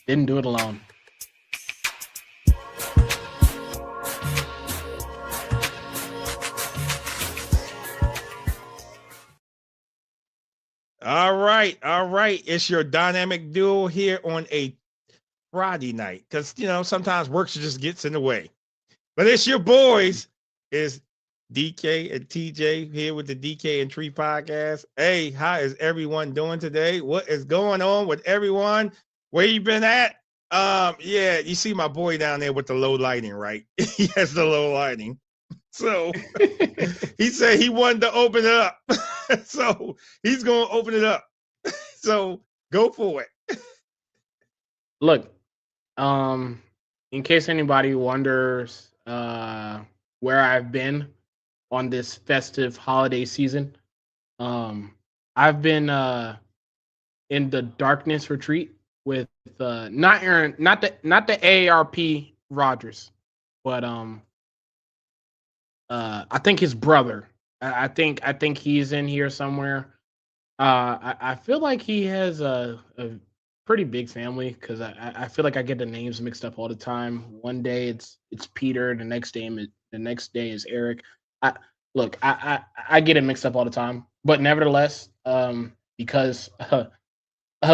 Didn't do it alone. All right, all right. It's your dynamic duo here on a Friday night because sometimes work just gets in the way. But it's your boys. It's DK and TJ here with the DK and Tree podcast. Hey, how is everyone doing today? What is going on with everyone? Where you been at? Yeah, you see my boy down there with the low lighting, right? He has the low lighting. So he said he wanted to open it up. So he's going to open it up. So go for it. Look, in case anybody wonders where I've been on this festive holiday season, I've been in the darkness retreat with not Aaron, not the AARP Rogers, but I think his brother. I think he's in here somewhere. I feel like he has a pretty big family because I feel like I get the names mixed up all the time. One day it's Peter, the next day is Eric. I look, I get it mixed up all the time, but nevertheless, because of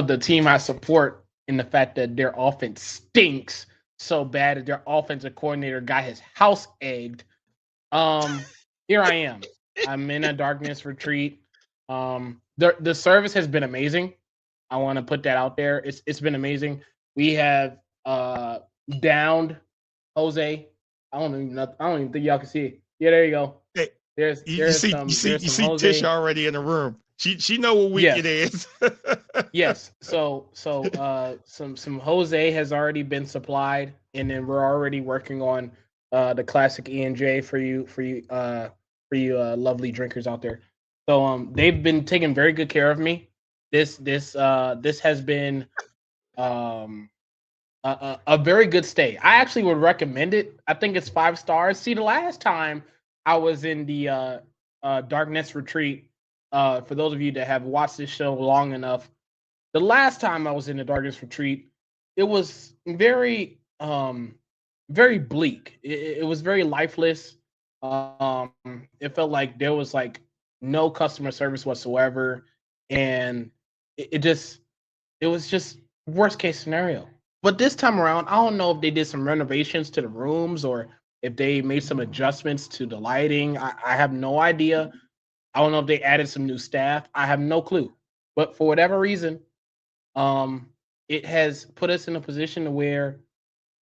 the team I support and the fact that their offense stinks so bad that their offensive coordinator got his house egged. Here I am. I'm in a darkness retreat. The service has been amazing. I want to put that out there. It's been amazing. We have downed Jose. I don't even think y'all can see it. Yeah, there you go. Hey, There's you see Jose. Tish already in the room. She know what week it is. Yes. So some Jose has already been supplied, and then we're already working on the classic E&J for you lovely drinkers out there. So they've been taking very good care of me. This has been a very good stay. I actually would recommend it. I think it's 5 stars. See, the last time I was in the Darkness Retreat, for those of you that have watched this show long enough, the last time I was in the Darkness Retreat, it was very bleak. It was very lifeless. It felt like there was like no customer service whatsoever, and it was just worst case scenario. But this time around, I don't know if they did some renovations to the rooms or if they made some adjustments to the lighting. I have no idea. I don't know if they added some new staff. I have no clue. But for whatever reason, it has put us in a position where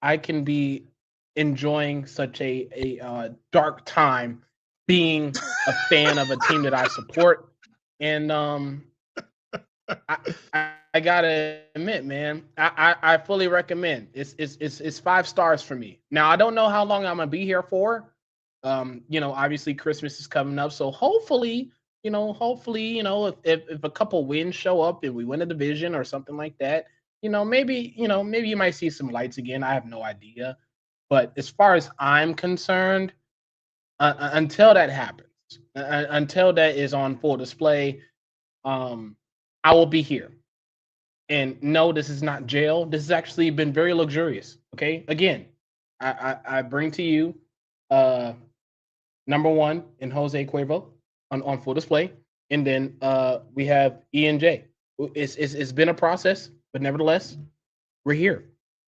I can be enjoying such a dark time being a fan of a team that I support. And I gotta admit, man, I fully recommend. It's 5 stars for me. Now I don't know how long I'm gonna be here for. Obviously Christmas is coming up, so hopefully, if a couple wins show up and we win a division or something like that, maybe you might see some lights again. I have no idea, but as far as I'm concerned, until that happens, until that is on full display, I will be here. And no, this is not jail. This has actually been very luxurious. Okay. Again, I bring to you number one in Jose Cuervo on full display. And then we have E&J. It's been a process, but nevertheless, we're here.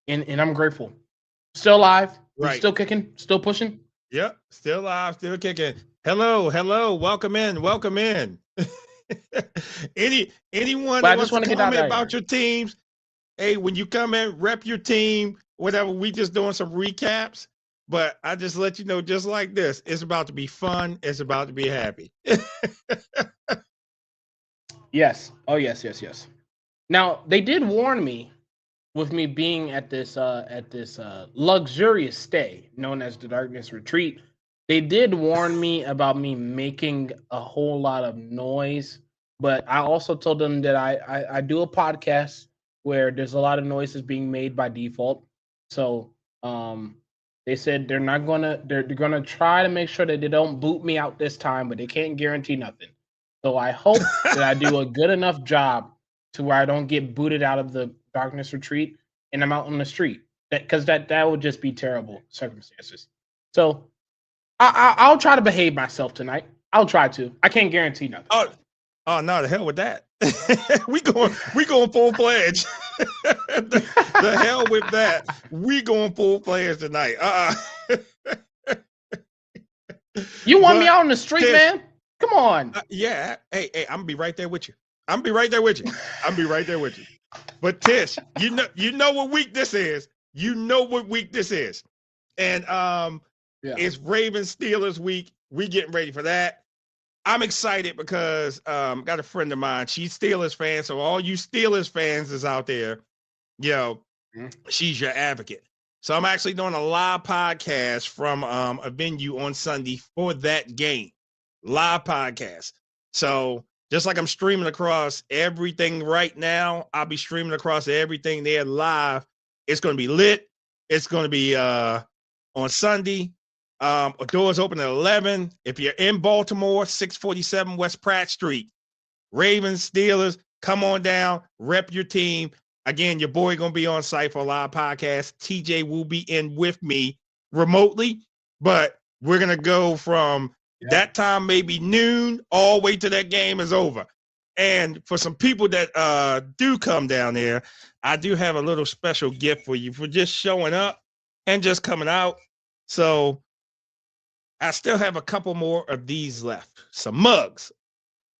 And I'm grateful. Still alive. Right. We're still kicking, still pushing. Yep. Still alive, still kicking. Hello. Welcome in. Anyone that wants to comment about your teams, hey, when you come in, rep your team, whatever. We just doing some recaps, but I just let you know, just like this, it's about to be fun. It's about to be happy. Yes. Oh, yes. Now they did warn me with me being at this luxurious stay known as the Darkness Retreat. They did warn me about me making a whole lot of noise, but I also told them that I do a podcast where there's a lot of noises being made by default. So they said they're gonna try to make sure that they don't boot me out this time, but they can't guarantee nothing. So I hope that I do a good enough job to where I don't get booted out of the Darkness Retreat. and I'm out on the street. Because that would just be terrible circumstances. So I'll try to behave myself tonight. I'll try to. I can't guarantee nothing. Oh no, the hell with that. we going full fledged. the hell with that. We going full fledged tonight. You want me out on the street, man? Come on. Yeah. Hey, I'm gonna be right there with you. But Tish, you know what week this is. And it's Ravens Steelers week. We getting ready for that. I'm excited because got a friend of mine. She's Steelers fan. So all you Steelers fans is out there, she's your advocate. So I'm actually doing a live podcast from a venue on Sunday for that game. Live podcast. So just like I'm streaming across everything right now, I'll be streaming across everything there live. It's going to be lit. It's going to be on Sunday. Doors open at 11. If you're in Baltimore, 647 West Pratt Street, Ravens, Steelers, come on down, rep your team. Again, your boy going to be on site for a live podcast. TJ will be in with me remotely, but we're going to go from that time, maybe noon, all the way to that game is over. And for some people that do come down there, I do have a little special gift for you for just showing up and just coming out. So I still have a couple more of these left. Some mugs,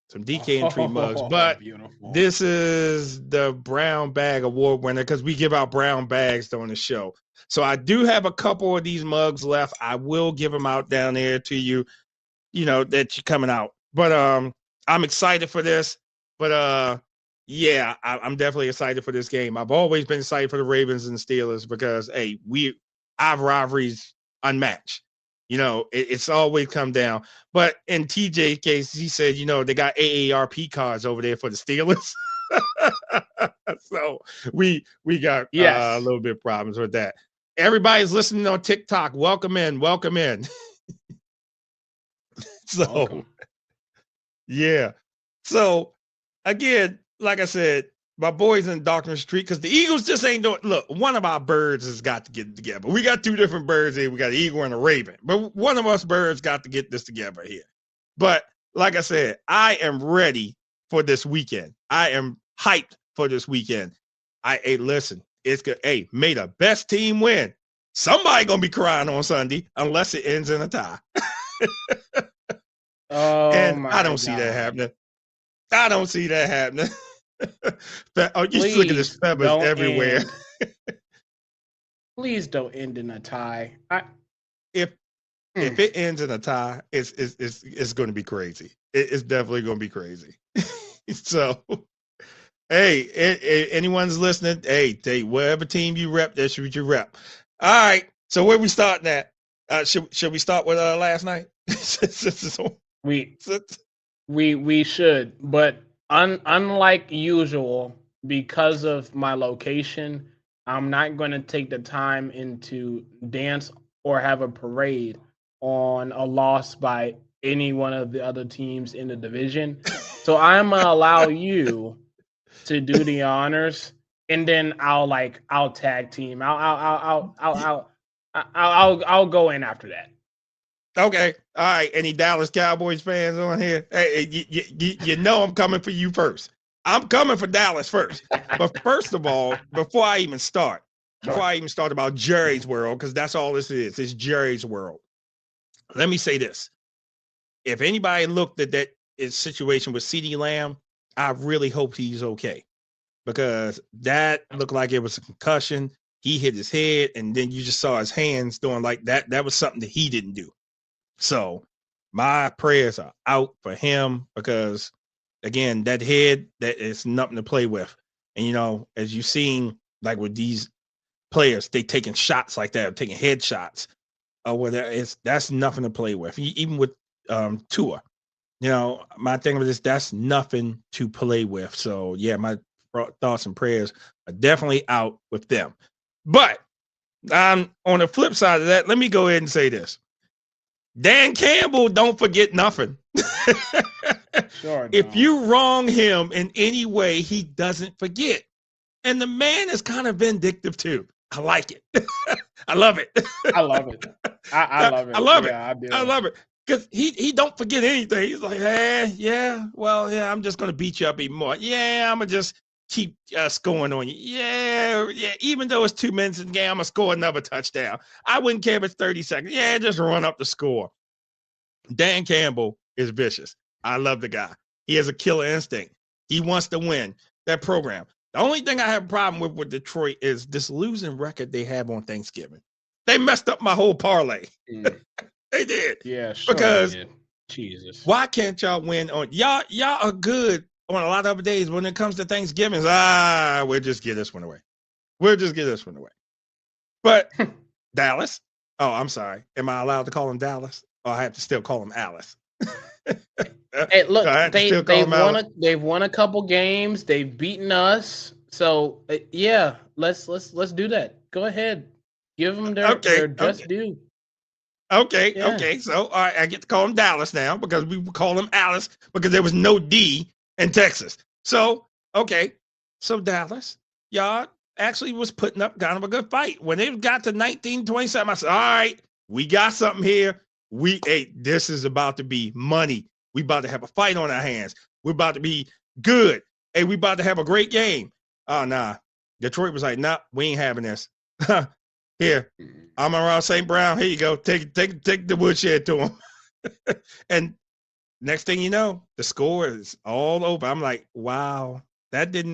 some DK and Tree mugs. But beautiful. This is the Brown Bag Award winner because we give out brown bags on the show. So I do have a couple of these mugs left. I will give them out down there to you, that you're coming out. But I'm excited for this. But I'm definitely excited for this game. I've always been excited for the Ravens and the Steelers because, hey, our rivalry's unmatched. It's always come down. But in TJ's case, he said, they got AARP cards over there for the Steelers. So we got a little bit of problems with that. Everybody's listening on TikTok. Welcome in. So, welcome. Yeah. So, again, like I said, my boys in Darkness Street, because the Eagles just ain't doing. Look, one of our birds has got to get together. We got two different birds here. We got an eagle and a raven. But one of us birds got to get this together here. But like I said, I am ready for this weekend. I am hyped for this weekend. Listen, it's good. Hey, may the best team win. Somebody gonna be crying on Sunday unless it ends in a tie. And I don't see that happening. You look at this feathers everywhere. Please don't end in a tie. If it ends in a tie, it's going to be crazy. It's definitely going to be crazy. So, hey, anyone's listening? Hey, whatever team you rep, that's what you rep. All right. So where we starting at? Should we start with last night? We should, but unlike usual, because of my location, I'm not going to take the time into dance or have a parade on a loss by any one of the other teams in the division. So I'm gonna allow you to do the honors, and then I'll tag team. I'll go in after that. Okay. All right. Any Dallas Cowboys fans on here? Hey, I'm coming for you first. I'm coming for Dallas first. But first of all, before I even start about Jerry's World, because that's all this is. It's Jerry's World. Let me say this. If anybody looked at that situation with CeeDee Lamb, I really hope he's okay. Because that looked like it was a concussion. He hit his head, and then you just saw his hands doing like that. That was something that he didn't do. So my prayers are out for him because, again, that head, that is nothing to play with. And, as you've seen, like with these players, they taking shots like that, taking head shots or whatever. That's nothing to play with. Even with Tua, my thing with this, that's nothing to play with. So, yeah, my thoughts and prayers are definitely out with them. But on the flip side of that, let me go ahead and say this. Dan Campbell don't forget nothing. Sure. If you wrong him in any way, he doesn't forget. And the man is kind of vindictive too. I like it. I love it. I love it. I love it. I love it. Yeah, I do. I love it. Because he don't forget anything. He's like, I'm just going to beat you up even more. Yeah, I'm going to just keep scoring on you. Yeah. Even though it's 2 minutes in the game, I'm going to score another touchdown. I wouldn't care if it's 30 seconds. Yeah, just run up the score. Dan Campbell is vicious. I love the guy. He has a killer instinct. He wants to win that program. The only thing I have a problem with Detroit is this losing record they have on Thanksgiving. They messed up my whole parlay. They did. Yeah, sure. Because Jesus, why can't y'all win on y'all are good on a lot of other days when it comes to Thanksgiving? We'll just give this one away. But Dallas. Oh, I'm sorry. Am I allowed to call him Dallas? Or I have to still call him Alice? Hey, look, they've won a couple games. They've beaten us. So yeah, let's do that. Go ahead, give them their just due. Okay. So all right, I get to call him Dallas now because we call him Alice because there was no D in Texas. So okay, so Dallas, y'all actually was putting up kind of a good fight. When they got to 19-27, I said, all right, we got something here. This is about to be money. We about to have a fight on our hands. We're about to be good. Hey, we about to have a great game. Oh, nah. Detroit was like, nah, we ain't having this. Here, Amon-Ra St. Brown. Here you go. Take the woodshed to him. And next thing you know, the score is all over. I'm like, wow, that didn't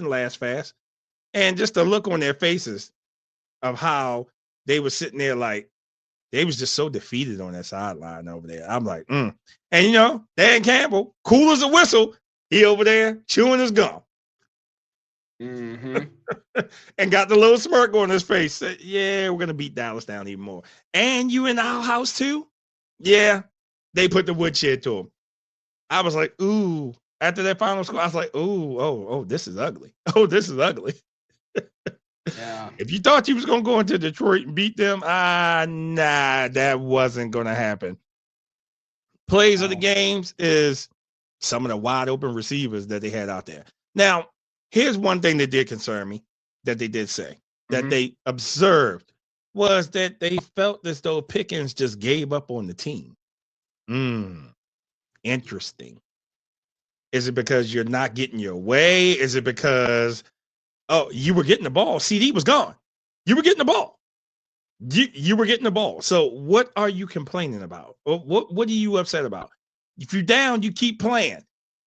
last fast. And just the look on their faces of how they were sitting there like, they was just so defeated on that sideline over there. I'm like, And Dan Campbell, cool as a whistle, he over there chewing his gum. Mm-hmm. And got the little smirk on his face. Said, yeah, we're going to beat Dallas down even more. And you in our house too? Yeah, they put the woodshed to him. I was like, ooh. After that final score, I was like, ooh, this is ugly. Oh, this is ugly. Yeah. If you thought you was going to go into Detroit and beat them, nah, that wasn't going to happen. Plays of the games is some of the wide open receivers that they had out there. Now, here's one thing that did concern me that they did say that they observed was that they felt as though Pickens just gave up on the team. Interesting. Is it because you're not getting your way? Is it because you were getting the ball? CD was gone. You were getting the ball. You were getting the ball. So what are you complaining about? What are you upset about? If you're down, you keep playing.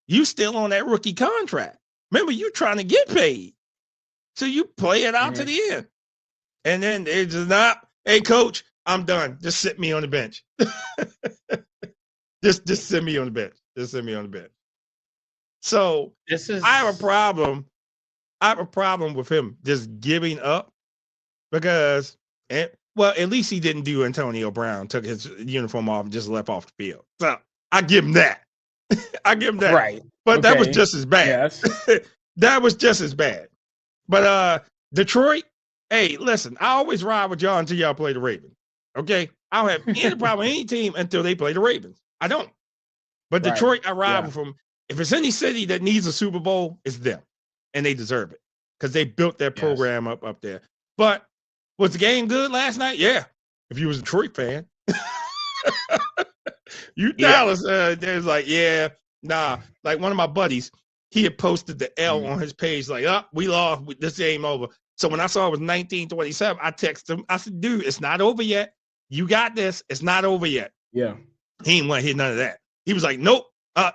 You still on that rookie contract. Remember, you trying to get paid. So you play it out to the end. And then it's just not, hey, coach, I'm done. Just sit me on the bench. just sit me on the bench. Just sit me on the bench. So I have a problem. I have a problem with him just giving up because, at least he didn't do Antonio Brown, took his uniform off and just left off the field. So I give him that. Right. But that was just as bad. Yes. That was just as bad. But Detroit, hey, listen, I always ride with y'all until y'all play the Ravens. Okay? I don't have any problem with any team until they play the Ravens. I don't. But Detroit, I ride with them. If it's any city that needs a Super Bowl, it's them. And they deserve it. Because they built their program up there. But was the game good last night? Yeah. If you was a Detroit fan. Dallas, there's like, nah. Like one of my buddies, he had posted the L on his page, like, we lost, this game over. So when I saw it was 19-27, I texted him. I said, dude, it's not over yet. You got this. It's not over yet. Yeah. He didn't want to hear none of that. He was like, nope.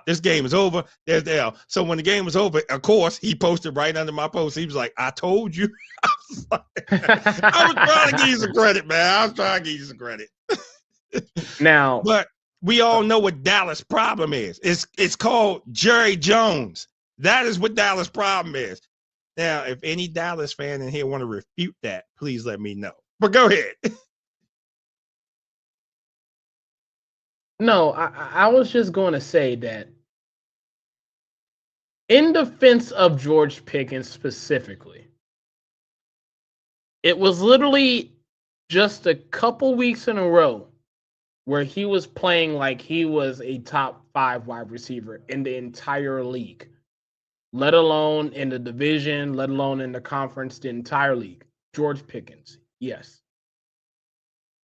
This game is over. There's the L. So when the game was over, of course, he posted right under my post. He was like, I told you. I was trying to give you some credit, man. I was trying to give you some credit. Now, but we all know what Dallas' problem is. It's called Jerry Jones. That is what Dallas' problem is. Now, if any Dallas fan in here want to refute that, please let me know. But go ahead. No, I was just going to say that in defense of George Pickens specifically, it was literally just a couple weeks in a row where he was playing like he was a top 5 wide receiver in the entire league. let alone in the division, let alone in the conference, the entire league. George Pickens, yes.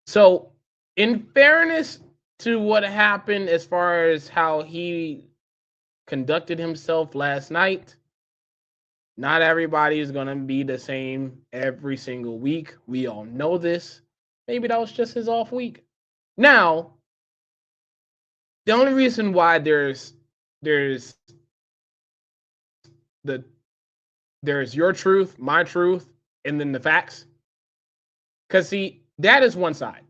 So, in fairness to what happened as far as how he conducted himself last night, not everybody is going to be the same every single week. We all know this. Maybe that was just his off week. Now, the only reason why there's the there's your truth, my truth, and then the facts. Because see, that is one side.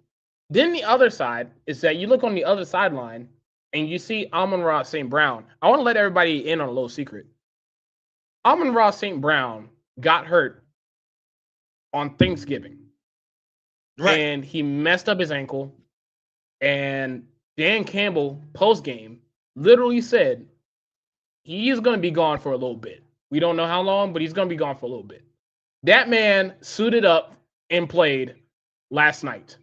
Then the other side is that you look on the other sideline and you see Amon-Ra St. Brown. I want to let everybody in on a little secret. Amon-Ra St. Brown got hurt on Thanksgiving. Right. And he messed up his ankle. And Dan Campbell, post game, literally said he is going to be gone for a little bit. We don't know how long, but he's going to be gone for a little bit. That man suited up and played last night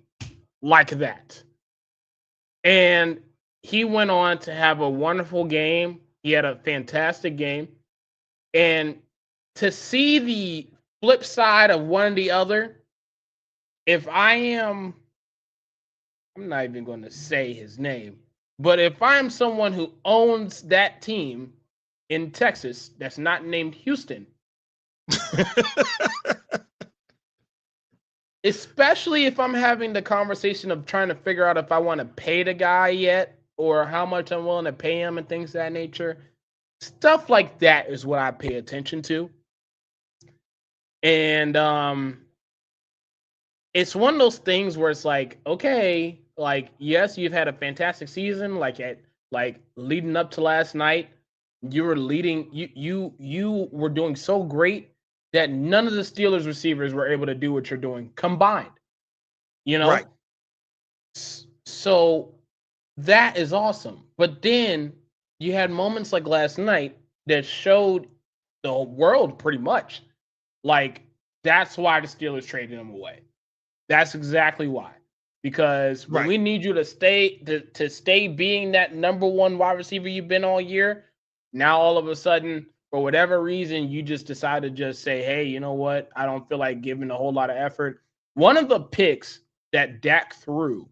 like that. And he went on to have a wonderful game. He had a fantastic game. And to see the flip side of one or the other, if I'm not even going to say his name, but if I'm someone who owns that team in Texas that's not named Houston, especially if I'm having the conversation of trying to figure out if I want to pay the guy yet or how much I'm willing to pay him and things of that nature, stuff like that is what I pay attention to. And it's one of those things where it's like, okay, like, yes, you've had a fantastic season, like leading up to last night, you were leading, you were doing so great that none of the Steelers receivers were able to do what you're doing combined. You know? Right. So that is awesome. But then you had moments like last night that showed the world pretty much. Like, that's why the Steelers traded him away. That's exactly why. Because when we need you to stay being that number one wide receiver you've been all year, now all of a sudden, for whatever reason, you just decide to just say, hey, you know what? I don't feel like giving a whole lot of effort. One of the picks that Dak threw,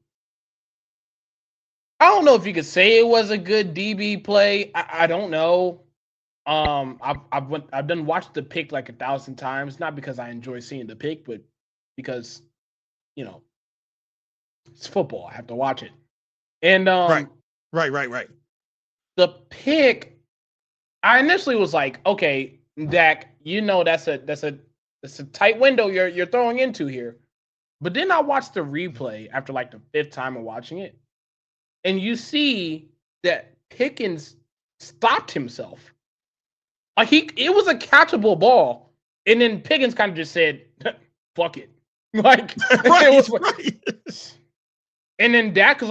I don't know if you could say it was a good DB play. I don't know. I've done watched the pick like 1,000 times, not because I enjoy seeing the pick, but because, you know, it's football. I have to watch it. And right. The pick, I initially was like, okay, Dak, you know that's a tight window you're throwing into here. But then I watched the replay after like the 5th time of watching it, and you see that Pickens stopped himself. Like it was a catchable ball, and then Pickens kind of just said, "Fuck it," like right. And then Dak was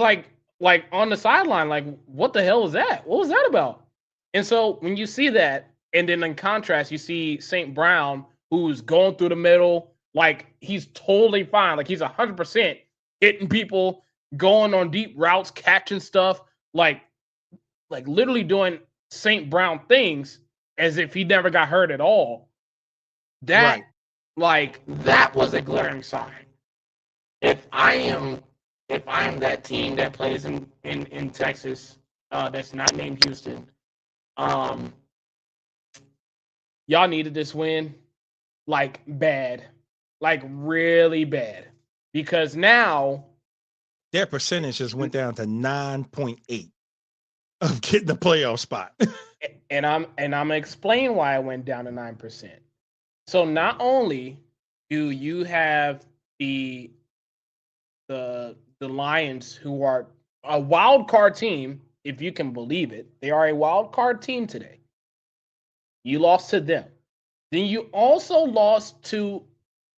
like on the sideline, like, "What the hell was that? What was that about?" And so when you see that, and then in contrast, you see St. Brown, who's going through the middle, like he's totally fine, like he's 100% hitting people, going on deep routes, catching stuff, like literally doing St. Brown things as if he never got hurt at all. That that was a glaring sign. If I am that team that plays in Texas, that's not named Houston, y'all needed this win, like bad, like really bad, because now their percentages went down to 9.8 of getting the playoff spot. and I'm gonna explain why it went down to 9%. So not only do you have the Lions, who are a wild card team, if you can believe it, they are a wild card team today. You lost to them. Then you also lost to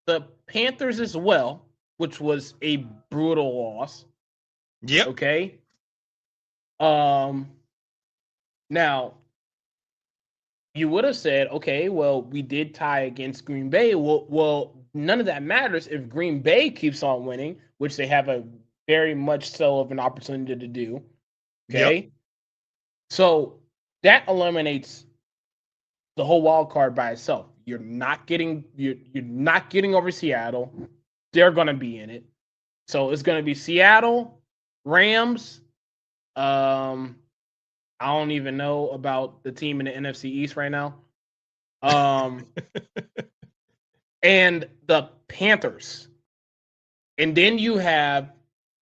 the Panthers as well, which was a brutal loss. Yep. Okay. Now, you would have said, okay, well, we did tie against Green Bay. Well, none of that matters if Green Bay keeps on winning, which they have a very much so of an opportunity to do. Okay. Yep. So that eliminates the whole wild card by itself. You're not getting over Seattle. They're going to be in it. So it's going to be Seattle, Rams. I don't even know about the team in the NFC East right now. And the Panthers. And then you have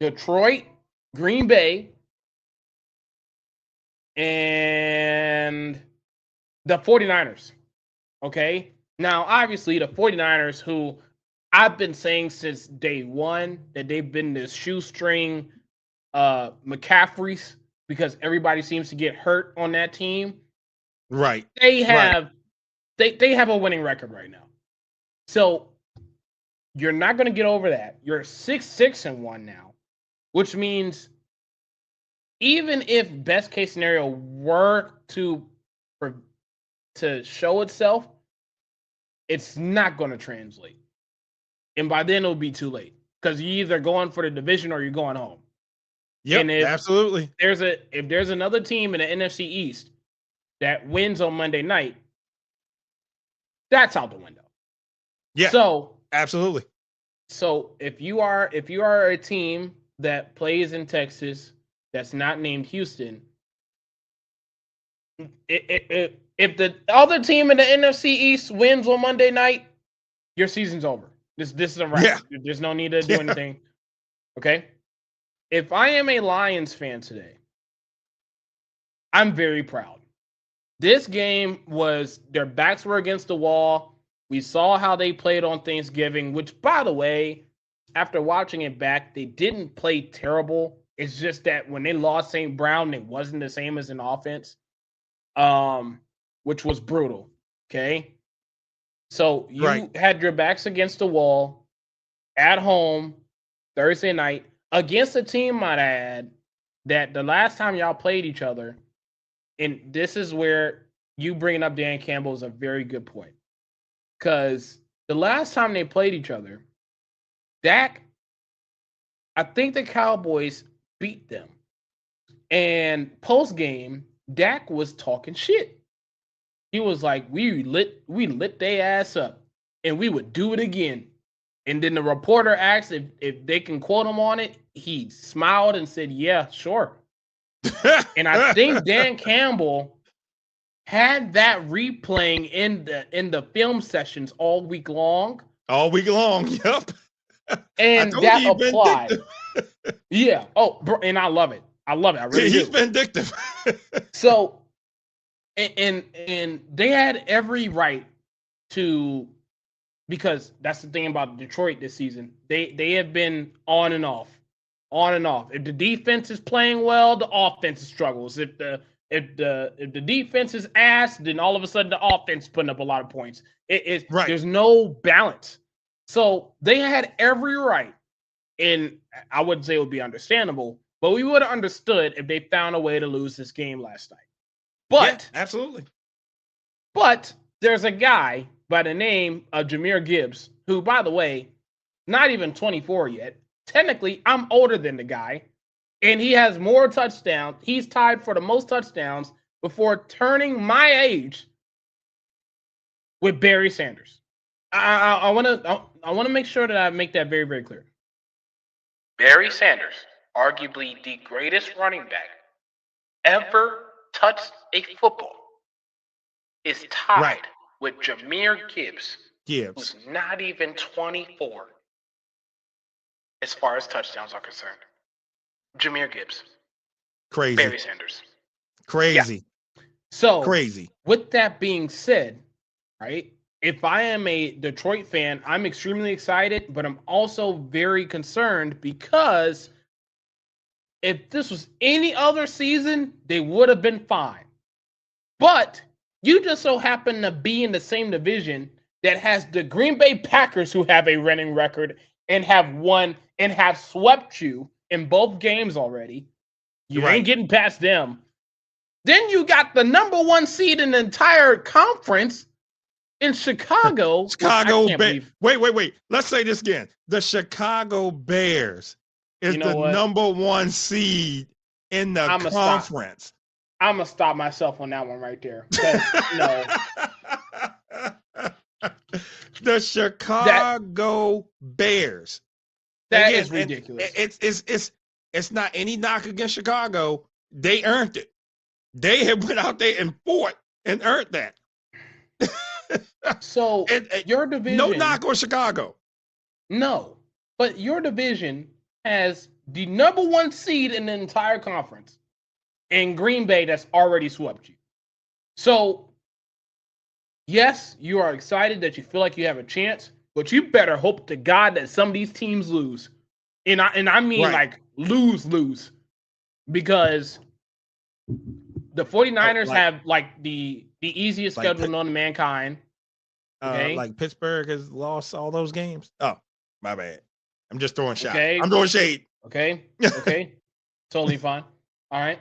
Detroit, Green Bay, and the 49ers. Okay? Now, obviously, the 49ers, who I've been saying since day one that they've been this shoestring McCaffreys because everybody seems to get hurt on that team. Right. They have they have a winning record right now. So you're not going to get over that. You're 6-1 now, which means even if best case scenario were to show itself, it's not going to translate. And by then it'll be too late because you're either going for the division or you're going home. Yeah, absolutely. If there's another team in the NFC East that wins on Monday night, that's out the window. Yeah. So absolutely. So if you are a team that plays in Texas that's not named Houston, if the other team in the NFC East wins on Monday night, your season's over. This is a wrap. Yeah. There's no need to do anything. Okay? If I am a Lions fan today, I'm very proud. This game was their backs were against the wall. We saw how they played on Thanksgiving, which, by the way, after watching it back, they didn't play terrible. It's just that when they lost St. Brown, it wasn't the same as an offense, which was brutal. Okay? So you had your backs against the wall at home Thursday night against a team, might I add, that the last time y'all played each other, and this is where you bringing up Dan Campbell is a very good point. Because the last time they played each other, I think the Cowboys beat them. And post-game, Dak was talking shit. He was like, we lit their ass up, and we would do it again. And then the reporter asked if they can quote him on it. He smiled and said, yeah, sure. And I think Dan Campbell had that replaying in the film sessions all week long. All week long, yep. And that applied. Yeah. Oh, bro, and I love it. I really He's do. vindictive. So, and they had every right to, because that's the thing about Detroit this season. They have been on and off. If the defense is playing well, the offense struggles. If the defense is ass, then all of a sudden the offense is putting up a lot of points. There's no balance. So they had every right, and I wouldn't say it would be understandable, but we would have understood if they found a way to lose this game last night. But yeah, absolutely. But there's a guy by the name of Jahmyr Gibbs, who, by the way, not even 24 yet. Technically, I'm older than the guy, and he has more touchdowns. He's tied for the most touchdowns before turning my age with Barry Sanders. I want to make sure that I make that very, very clear. Barry Sanders, arguably the greatest running back ever touched a football, is tied with Jahmyr Gibbs, who's not even 24 as far as touchdowns are concerned. Jahmyr Gibbs. Crazy. Barry Sanders. Crazy. Yeah. So, crazy. With that being said, right, if I am a Detroit fan, I'm extremely excited, but I'm also very concerned because if this was any other season, they would have been fine. But you just so happen to be in the same division that has the Green Bay Packers, who have a winning record and have won and have swept you in both games already. You ain't getting past them. Then you got the number one seed in the entire conference in Chicago. Bears. Wait. Let's say this again. The Chicago Bears is number one seed in the conference. I'm going to stop myself on that one right there. The Chicago Bears. That Again, is ridiculous. It's not any knock against Chicago. They earned it. They have went out there and fought and earned that. So your division, no knock on Chicago. No, but your division has the number 1 seed in the entire conference, and Green Bay that's already swept you. So, yes, you are excited that you feel like you have a chance, but you better hope to God that some of these teams lose, and I mean right. like lose, because the 49ers have like the easiest schedule known to mankind. Okay? Like Pittsburgh has lost all those games. Oh, my bad. I'm just throwing shots. Okay. I'm throwing shade. Okay. Totally fine. All right.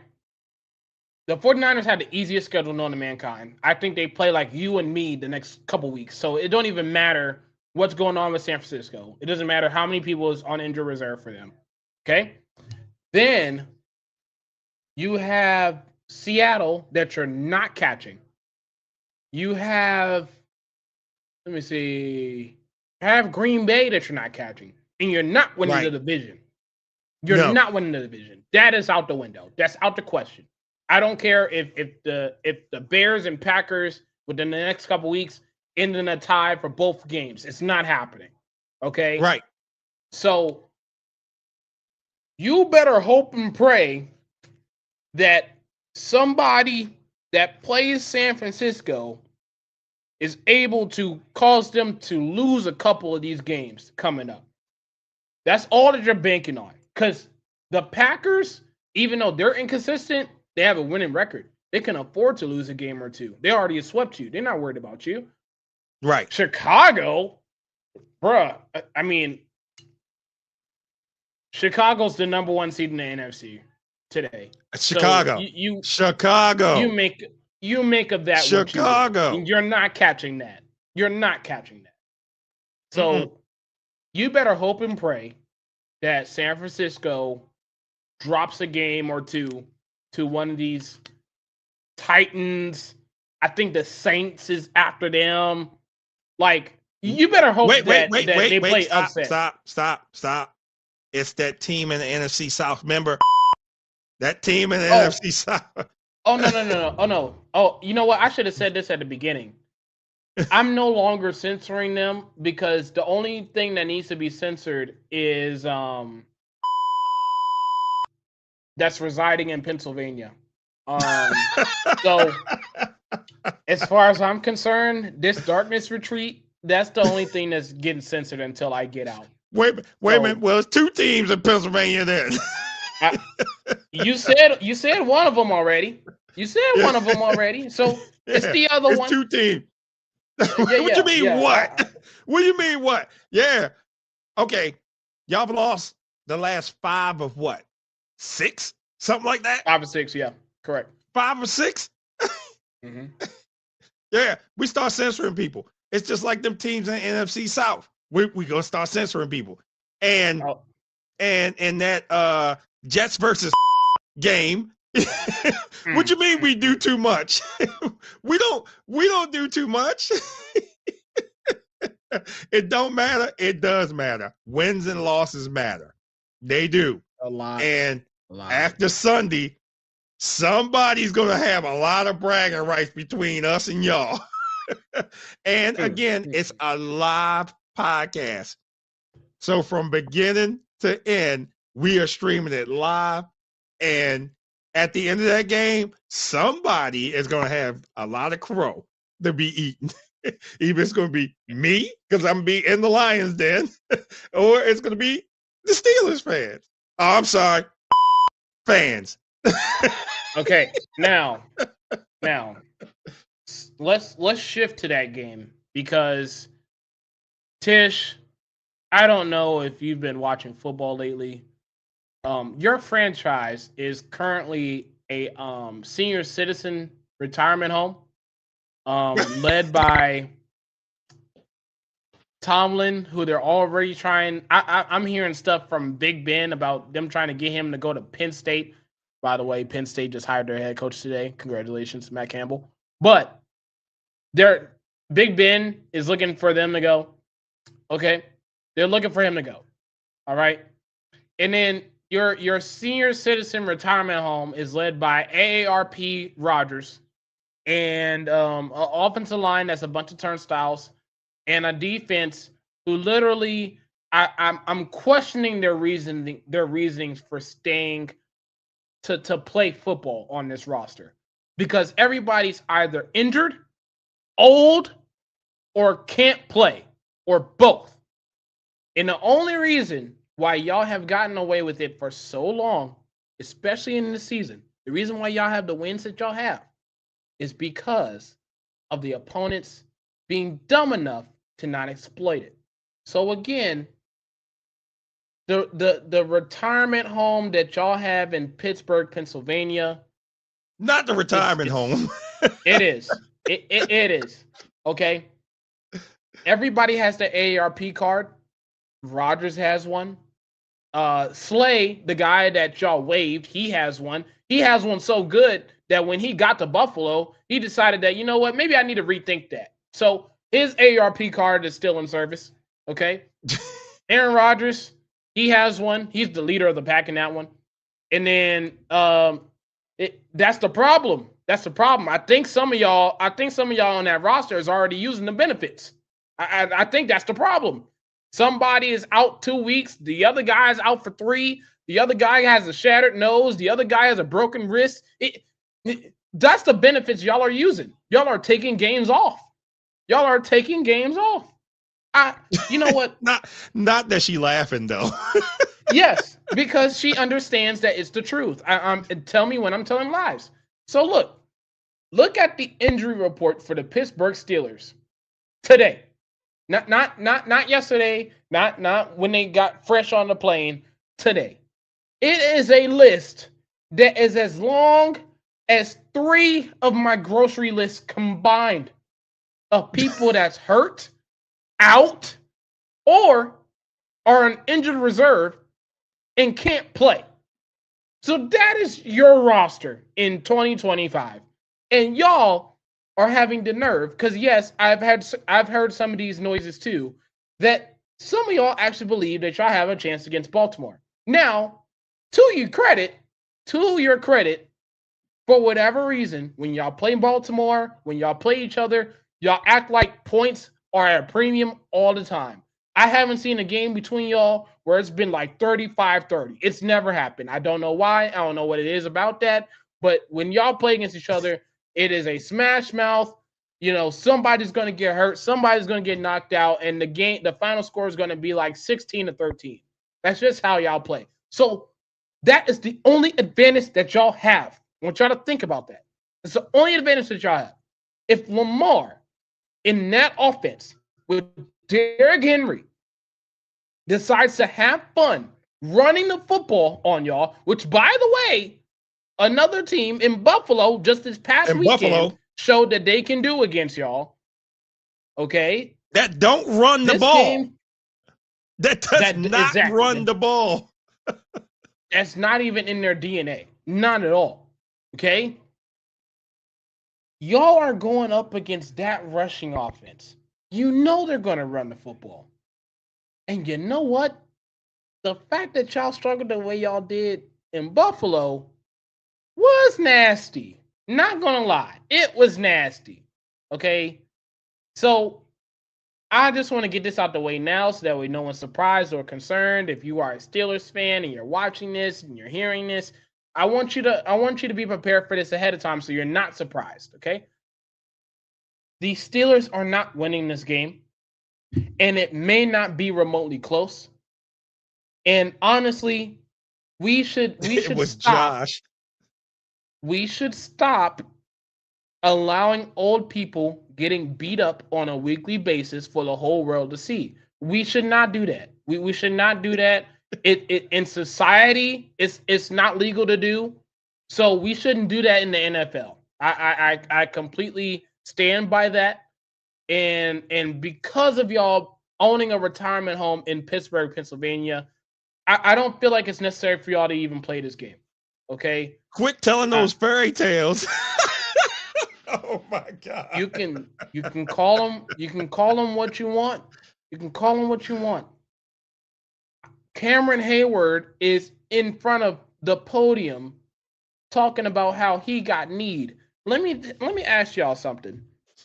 The 49ers have the easiest schedule known to mankind. I think they play like you and me the next couple weeks. So it don't even matter what's going on with San Francisco. It doesn't matter how many people is on injured reserve for them. Okay? Then you have Seattle that you're not catching. You have, let me see, have Green Bay that you're not catching. And you're not winning the division. You're not winning the division. That is out the window. That's out the question. I don't care if the Bears and Packers within the next couple weeks end in a tie for both games. It's not happening. Okay? Right. So you better hope and pray that somebody that plays San Francisco is able to cause them to lose a couple of these games coming up. That's all that you're banking on. Because the Packers, even though they're inconsistent, they have a winning record. They can afford to lose a game or two. They already swept you. They're not worried about you. Right. Chicago, bruh, I mean, Chicago's the number 1 seed in the NFC today. Chicago. So Chicago. You make of that Chicago. You're not catching that. You're not catching that. So you better hope and pray that San Francisco drops a game or two to one of these Titans. I think the Saints is after them. Like, you better hope they play upset. Stop. It's that team in the NFC South. Remember that team in the NFC South. Oh, no. Oh, no. Oh, you know what? I should have said this at the beginning. I'm no longer censoring them because the only thing that needs to be censored is that's residing in Pennsylvania. So as far as I'm concerned, this darkness retreat, that's the only thing that's getting censored until I get out. Wait a minute. Well, it's 2 teams in Pennsylvania then. You said one of them already. One of them already. So it's the other one. It's 2 teams. What you mean what? What do you mean what? Yeah. Okay. Y'all have lost the last 5 of what? 6? Something like that? 5 or 6, yeah. Correct. 5 or 6? Mm-hmm. Yeah. We start censoring people. It's just like them teams in the NFC South. We gonna start censoring people. And that Jets versus game. What you mean we do too much? we don't do too much. It don't matter. It does matter. Wins and losses matter. They do. A lot. And after Sunday, somebody's gonna have a lot of bragging rights between us and y'all. And again, it's a live podcast. So from beginning to end, we are streaming it live. And at the end of that game, somebody is going to have a lot of crow to be eaten. Either it's going to be me, because I'm going to be in the Lions Den, or it's going to be the Steelers fans. Oh, I'm sorry. Fans. Okay, now, let's shift to that game because Tish, I don't know if you've been watching football lately. Your franchise is currently a senior citizen retirement home, led by Tomlin, who they're already trying. I'm hearing stuff from Big Ben about them trying to get him to go to Penn State. By the way, Penn State just hired their head coach today. Congratulations, Matt Campbell. But they're Big Ben is looking for them to go. Okay, they're looking for him to go. All right, and then your senior citizen retirement home is led by AARP Rodgers and an offensive line that's a bunch of turnstiles and a defense who literally I'm questioning their reasonings for staying to play football on this roster because everybody's either injured, old, or can't play, or both. And the only reason why y'all have gotten away with it for so long, especially in the season, the reason why y'all have the wins that y'all have is because of the opponents being dumb enough to not exploit it. So again, the retirement home that y'all have in Pittsburgh, Pennsylvania. Not the retirement home. It is. It is. Okay. Everybody has the AARP card. Rodgers has one. Slay, the guy that y'all waived, he has one. He has one so good that when he got to Buffalo, he decided that, you know what, maybe I need to rethink that. So his AARP card is still in service. Okay. Aaron Rodgers, he has one. He's the leader of the pack in that one. And then that's the problem. That's the problem. I think some of y'all on that roster is already using the benefits. I think that's the problem. Somebody is out 2 weeks. The other guy is out for 3. The other guy has a shattered nose. The other guy has a broken wrist. That's the benefits y'all are using. Y'all are taking games off. Y'all are taking games off. You know what? not that she laughing though. Yes, because she understands that it's the truth. Tell me when I'm telling lies. So look at the injury report for the Pittsburgh Steelers today. Not yesterday, not when they got fresh on the plane, today. It is a list that is as long as 3 of my grocery lists combined of people that's hurt, out, or are an injured reserve and can't play. So that is your roster in 2025. And y'all are having the nerve, because yes, I've heard some of these noises too, that some of y'all actually believe that y'all have a chance against Baltimore. Now, to your credit, for whatever reason, when y'all play Baltimore, when y'all play each other, y'all act like points are at a premium all the time. I haven't seen a game between y'all where it's been like 35-30. It's never happened. I don't know why. I don't know what it is about that. But when y'all play against each other, it is a smash mouth. You know, somebody's going to get hurt. Somebody's going to get knocked out. And the final score is going to be like 16-13. That's just how y'all play. So that is the only advantage that y'all have. I want y'all to think about that. It's the only advantage that y'all have. If Lamar in that offense with Derrick Henry decides to have fun running the football on y'all, which, by the way, another team in Buffalo just this past weekend showed that they can do against y'all. Okay? That don't run the ball. That does not run the ball. That's not even in their DNA. Not at all. Okay? Y'all are going up against that rushing offense. You know they're going to run the football. And you know what? The fact that y'all struggled the way y'all did in Buffalo was nasty. Not going to lie. It was nasty. Okay? So I just want to get this out the way now so that way no one's surprised or concerned. If you are a Steelers fan and you're watching this and you're hearing this, I want you to be prepared for this ahead of time so you're not surprised, okay? The Steelers are not winning this game, and it may not be remotely close. And honestly, we should stop. Josh. We should stop allowing old people getting beat up on a weekly basis for the whole world to see. We should not do that. We should not do that. It in society, it's not legal to do. So we shouldn't do that in the NFL. I completely stand by that. And because of y'all owning a retirement home in Pittsburgh, Pennsylvania, I don't feel like it's necessary for y'all to even play this game. Okay? Quit telling those fairy tales. Oh my God. You can call him what you want. You can call him what you want. Cameron Hayward is in front of the podium talking about how he got need. Let me ask y'all something.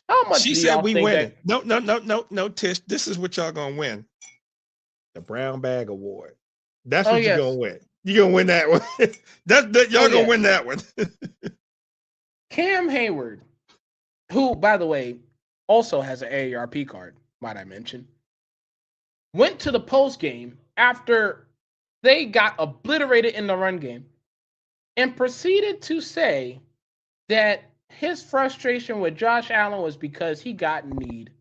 How much She do said y'all we think winning. that? No, Tish. This is what y'all gonna win. The Brown Bag Award. That's Oh what you're yes. gonna win. You're gonna win that one. Y'all gonna win that one. Cam Hayward, who, by the way, also has an AARP card, might I mention, went to the post game after they got obliterated in the run game and proceeded to say that his frustration with Josh Allen was because he got need.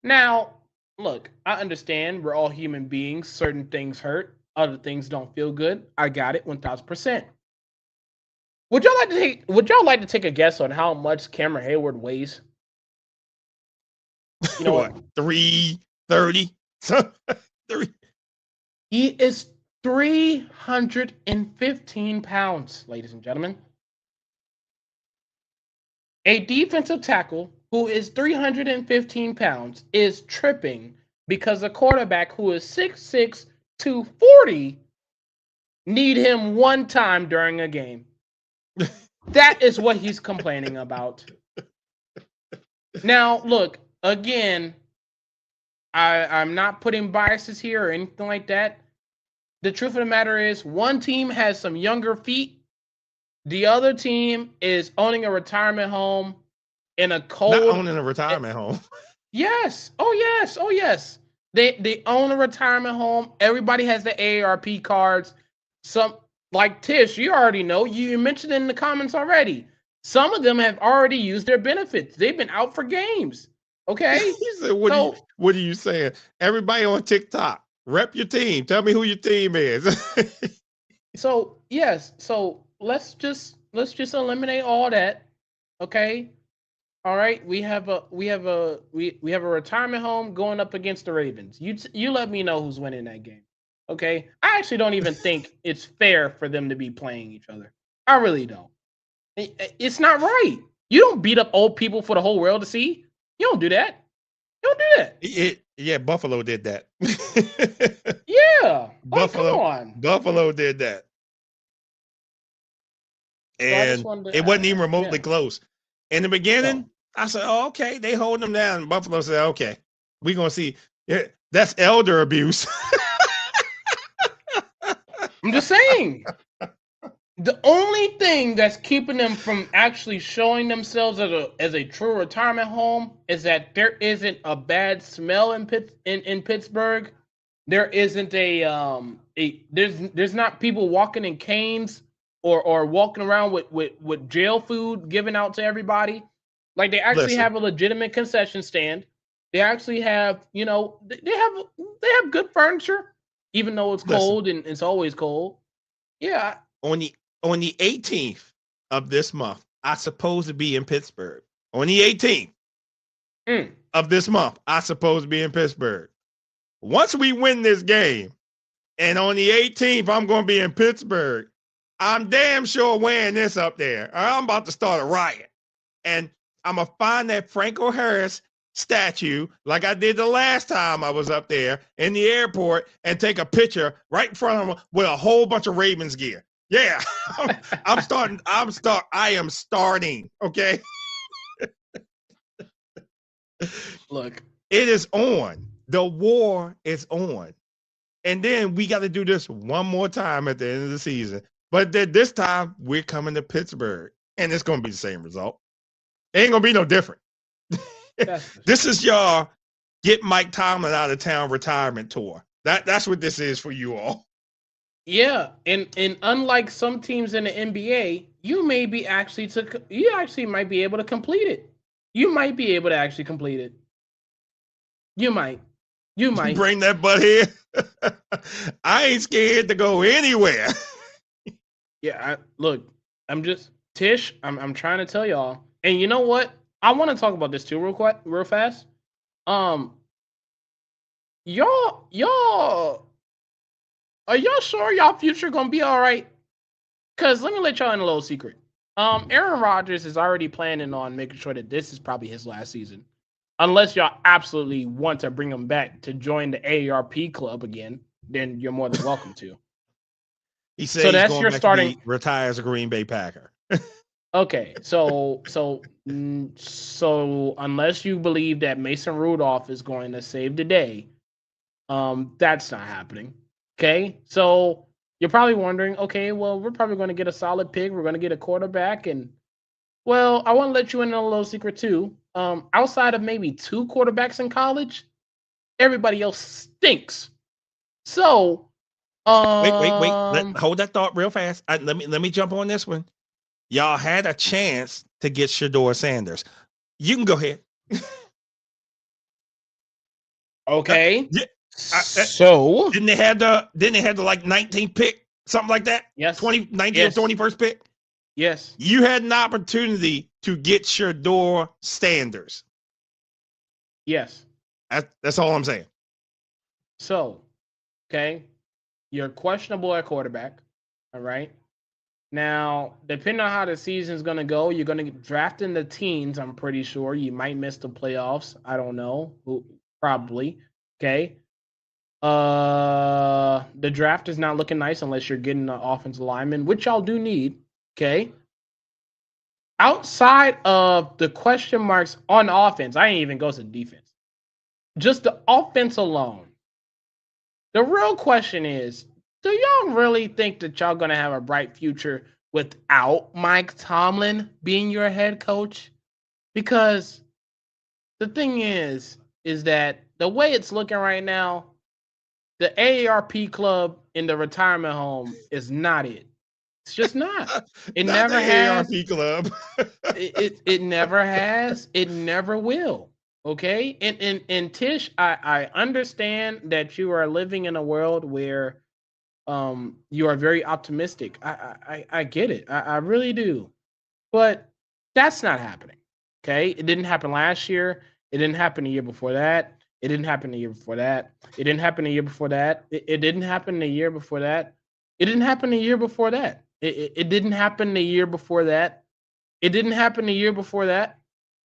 Now, look, I understand we're all human beings. Certain things hurt, other things don't feel good. I got it 1000%. Would y'all like to take a guess on how much Cameron Hayward weighs? You know what? 330. 3. He is 315 pounds, ladies and gentlemen. A defensive tackle who is 315 pounds is tripping because a quarterback who is 6'6", 240 need him one time during a game. That is what he's complaining about. Now, look, again, I'm not putting biases here or anything like that. The truth of the matter is one team has some younger feet. The other team is owning a retirement home in a cold. Not owning a retirement home. Yes. Oh, yes. Oh, yes. They own a retirement home. Everybody has the AARP cards. Some, like Tish, you already know. You mentioned in the comments already. Some of them have already used their benefits. They've been out for games. Okay. He said, what are you saying? Everybody on TikTok, rep your team. Tell me who your team is. So yes. So let's just eliminate all that. Okay. All right. We have a retirement home going up against the Ravens. You let me know who's winning that game. Okay. I actually don't even think it's fair for them to be playing each other. I really don't. It's not right. You don't beat up old people for the whole world to see. You don't do that. You don't do that. Yeah, Buffalo did that. Yeah. Buffalo, come on. Buffalo did that. And it wasn't even remotely close. In the beginning, I said, oh, okay, they hold them down. Buffalo said, okay, we're going to see. Yeah, that's elder abuse. I'm just saying. The only thing that's keeping them from actually showing themselves as a true retirement home is that there isn't a bad smell in Pittsburgh. There isn't there's not people walking in canes or walking around with jail food given out to everybody. Like they actually have a legitimate concession stand. They actually have, they have good furniture, even though it's cold and it's always cold. Yeah. On the 18th of this month, I supposed to be in Pittsburgh. On the 18th of this month, I supposed to be in Pittsburgh. Once we win this game, and on the 18th, I'm going to be in Pittsburgh, I'm damn sure wearing this up there. I'm about to start a riot. And I'm going to find that Franco Harris statue like I did the last time I was up there in the airport and take a picture right in front of him with a whole bunch of Ravens gear. Yeah, I am starting. Okay. Look, it is on. The war is on. And then we got to do this one more time at the end of the season. But this time we're coming to Pittsburgh and it's going to be the same result. It ain't going to be no different. This is y'all get Mike Tomlin out of town retirement tour. That's what this is for you all. Yeah, and unlike some teams in the NBA, you actually might be able to complete it. You might be able to actually complete it. You might. Bring that butt here. I ain't scared to go anywhere. Yeah, look, I'm just Tish. I'm trying to tell y'all, and you know what? I want to talk about this too, real fast. Y'all. Are y'all sure y'all future gonna be all right? Cause let me let y'all in a little secret. Aaron Rodgers is already planning on making sure that this is probably his last season, unless y'all absolutely want to bring him back to join the AARP club again. Then you're more than welcome to. He said So he's that's going your back to starting. be retire as a Green Bay Packer. Okay, so unless you believe that Mason Rudolph is going to save the day, that's not happening. Okay, so you're probably wondering, okay, well, we're probably going to get a solid pick. We're going to get a quarterback, and well, I want to let you in on a little secret too. Outside of maybe 2 quarterbacks in college, everybody else stinks. So, Wait. Hold that thought real fast. Let me jump on this one. Y'all had a chance to get Shedeur Sanders. You can go ahead. okay. So didn't they have the like 19th pick, something like that? Yes. 19th yes. or 21st pick? Yes. You had an opportunity to get Shedeur Sanders. Yes. That's all I'm saying. So, okay, you're questionable at quarterback. All right. Now, depending on how the season's going to go, you're going to draft in the teens, I'm pretty sure. You might miss the playoffs. I don't know. Probably. Okay. The draft is not looking nice unless you're getting an offensive lineman, which y'all do need. Okay. Outside of the question marks on offense, I ain't even go to defense. Just the offense alone. The real question is, do y'all really think that y'all going to have a bright future without Mike Tomlin being your head coach? Because the thing is that the way it's looking right now, the AARP club in the retirement home is not it. It's just not. It Not never the has. AARP club. it never has. It never will. Okay. And Tish, I understand that you are living in a world where you are very optimistic. I get it. I really do. But that's not happening. Okay. It didn't happen last year. It didn't happen the year before that. It didn't happen the year before that. It didn't happen the year before that. It didn't happen the year before that. It didn't happen the year before that. It didn't happen the year before that. It didn't happen the year before that.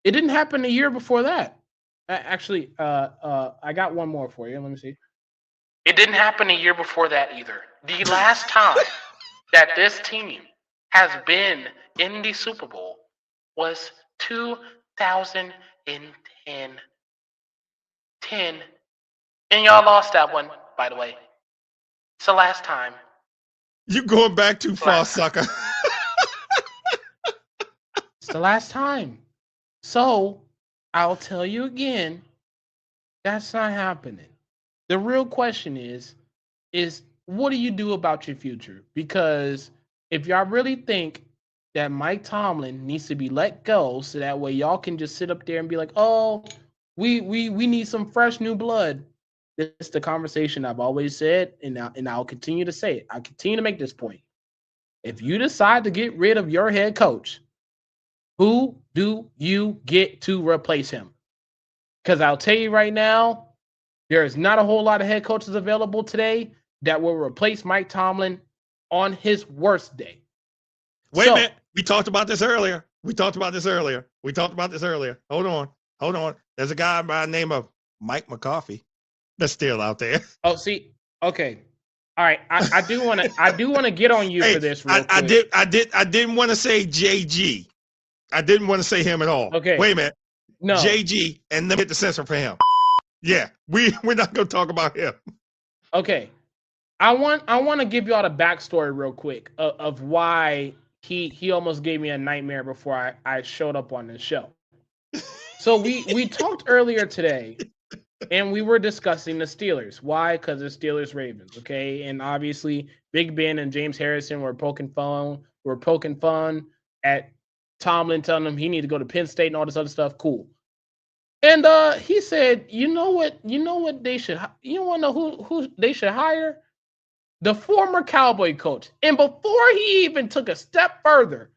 It didn't happen the year before that. Actually, I got one more for you. Let me see. It didn't happen the year before that either. The last time that this team has been in the Super Bowl was 2010. 10. And y'all lost that one, by the way. It's the last time. You going back too far, sucker. It's the last time. So, I'll tell you again, that's not happening. The real question is what do you do about your future? Because if y'all really think that Mike Tomlin needs to be let go so that way y'all can just sit up there and be like, oh, we need some fresh new blood. It's the conversation I've always said, and I'll continue to say it. I'll continue to make this point. If you decide to get rid of your head coach, who do you get to replace him? Because I'll tell you right now, there is not a whole lot of head coaches available today that will replace Mike Tomlin on his worst day. Wait a minute. We talked about this earlier. Hold on. There's a guy by the name of Mike McCarthy that's still out there. Oh, see, okay. All right. I do want to get on you for this real quick. I didn't want to say JG. I didn't want to say him at all. Okay. Wait a minute. No. JG, and let me hit the censor for him. Yeah, we're not gonna talk about him. Okay. I want to give y'all the backstory real quick of why he almost gave me a nightmare before I showed up on this show. So we talked earlier today, and we were discussing the Steelers. Why? Because the Steelers Ravens. Okay, and obviously Big Ben and James Harrison were poking fun at Tomlin, telling him he needed to go to Penn State and all this other stuff. Cool. And he said, you know what they should. You want to know who they should hire? The former Cowboy coach. And before he even took a step further,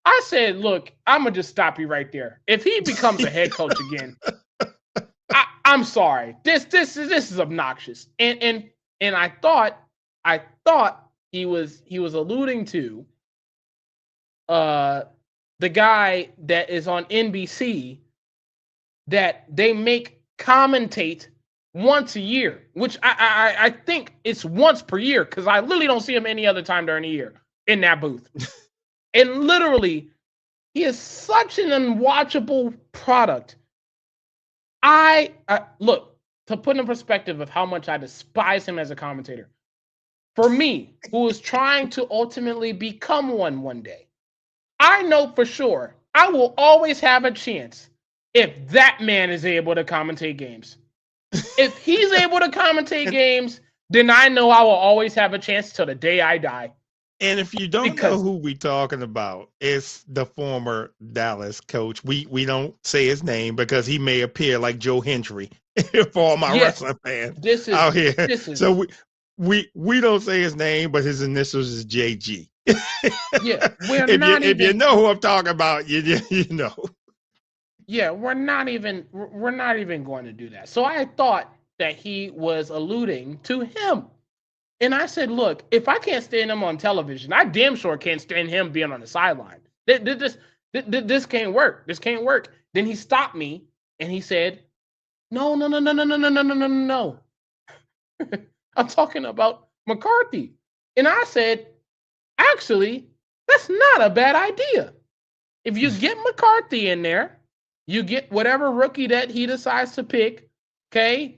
I said, look, I'm going to just stop you right there. If he becomes a head coach again, I'm sorry. This is obnoxious. And I thought he was alluding to the guy that is on NBC that they make commentate once a year, which I think it's once per year because I literally don't see him any other time during the year in that booth. And literally, he is such an unwatchable product. I look, to put in perspective of how much I despise him as a commentator. For me, who is trying to ultimately become one day, I know for sure I will always have a chance if that man is able to commentate games. If he's able to commentate games, then I know I will always have a chance till the day I die. And if you don't know who we talking about, it's the former Dallas coach. We don't say his name because he may appear like Joe Hendry for all my wrestling fans out here. So we don't say his name, but his initials is JG. Yeah, if you know who I'm talking about, you know. Yeah, we're not even going to do that. So I thought that he was alluding to him. And I said, look, if I can't stand him on television, I damn sure can't stand him being on the sideline. This can't work. This can't work. Then he stopped me and he said, no. I'm talking about McCarthy. And I said, actually, that's not a bad idea. If you get McCarthy in there, you get whatever rookie that he decides to pick, okay?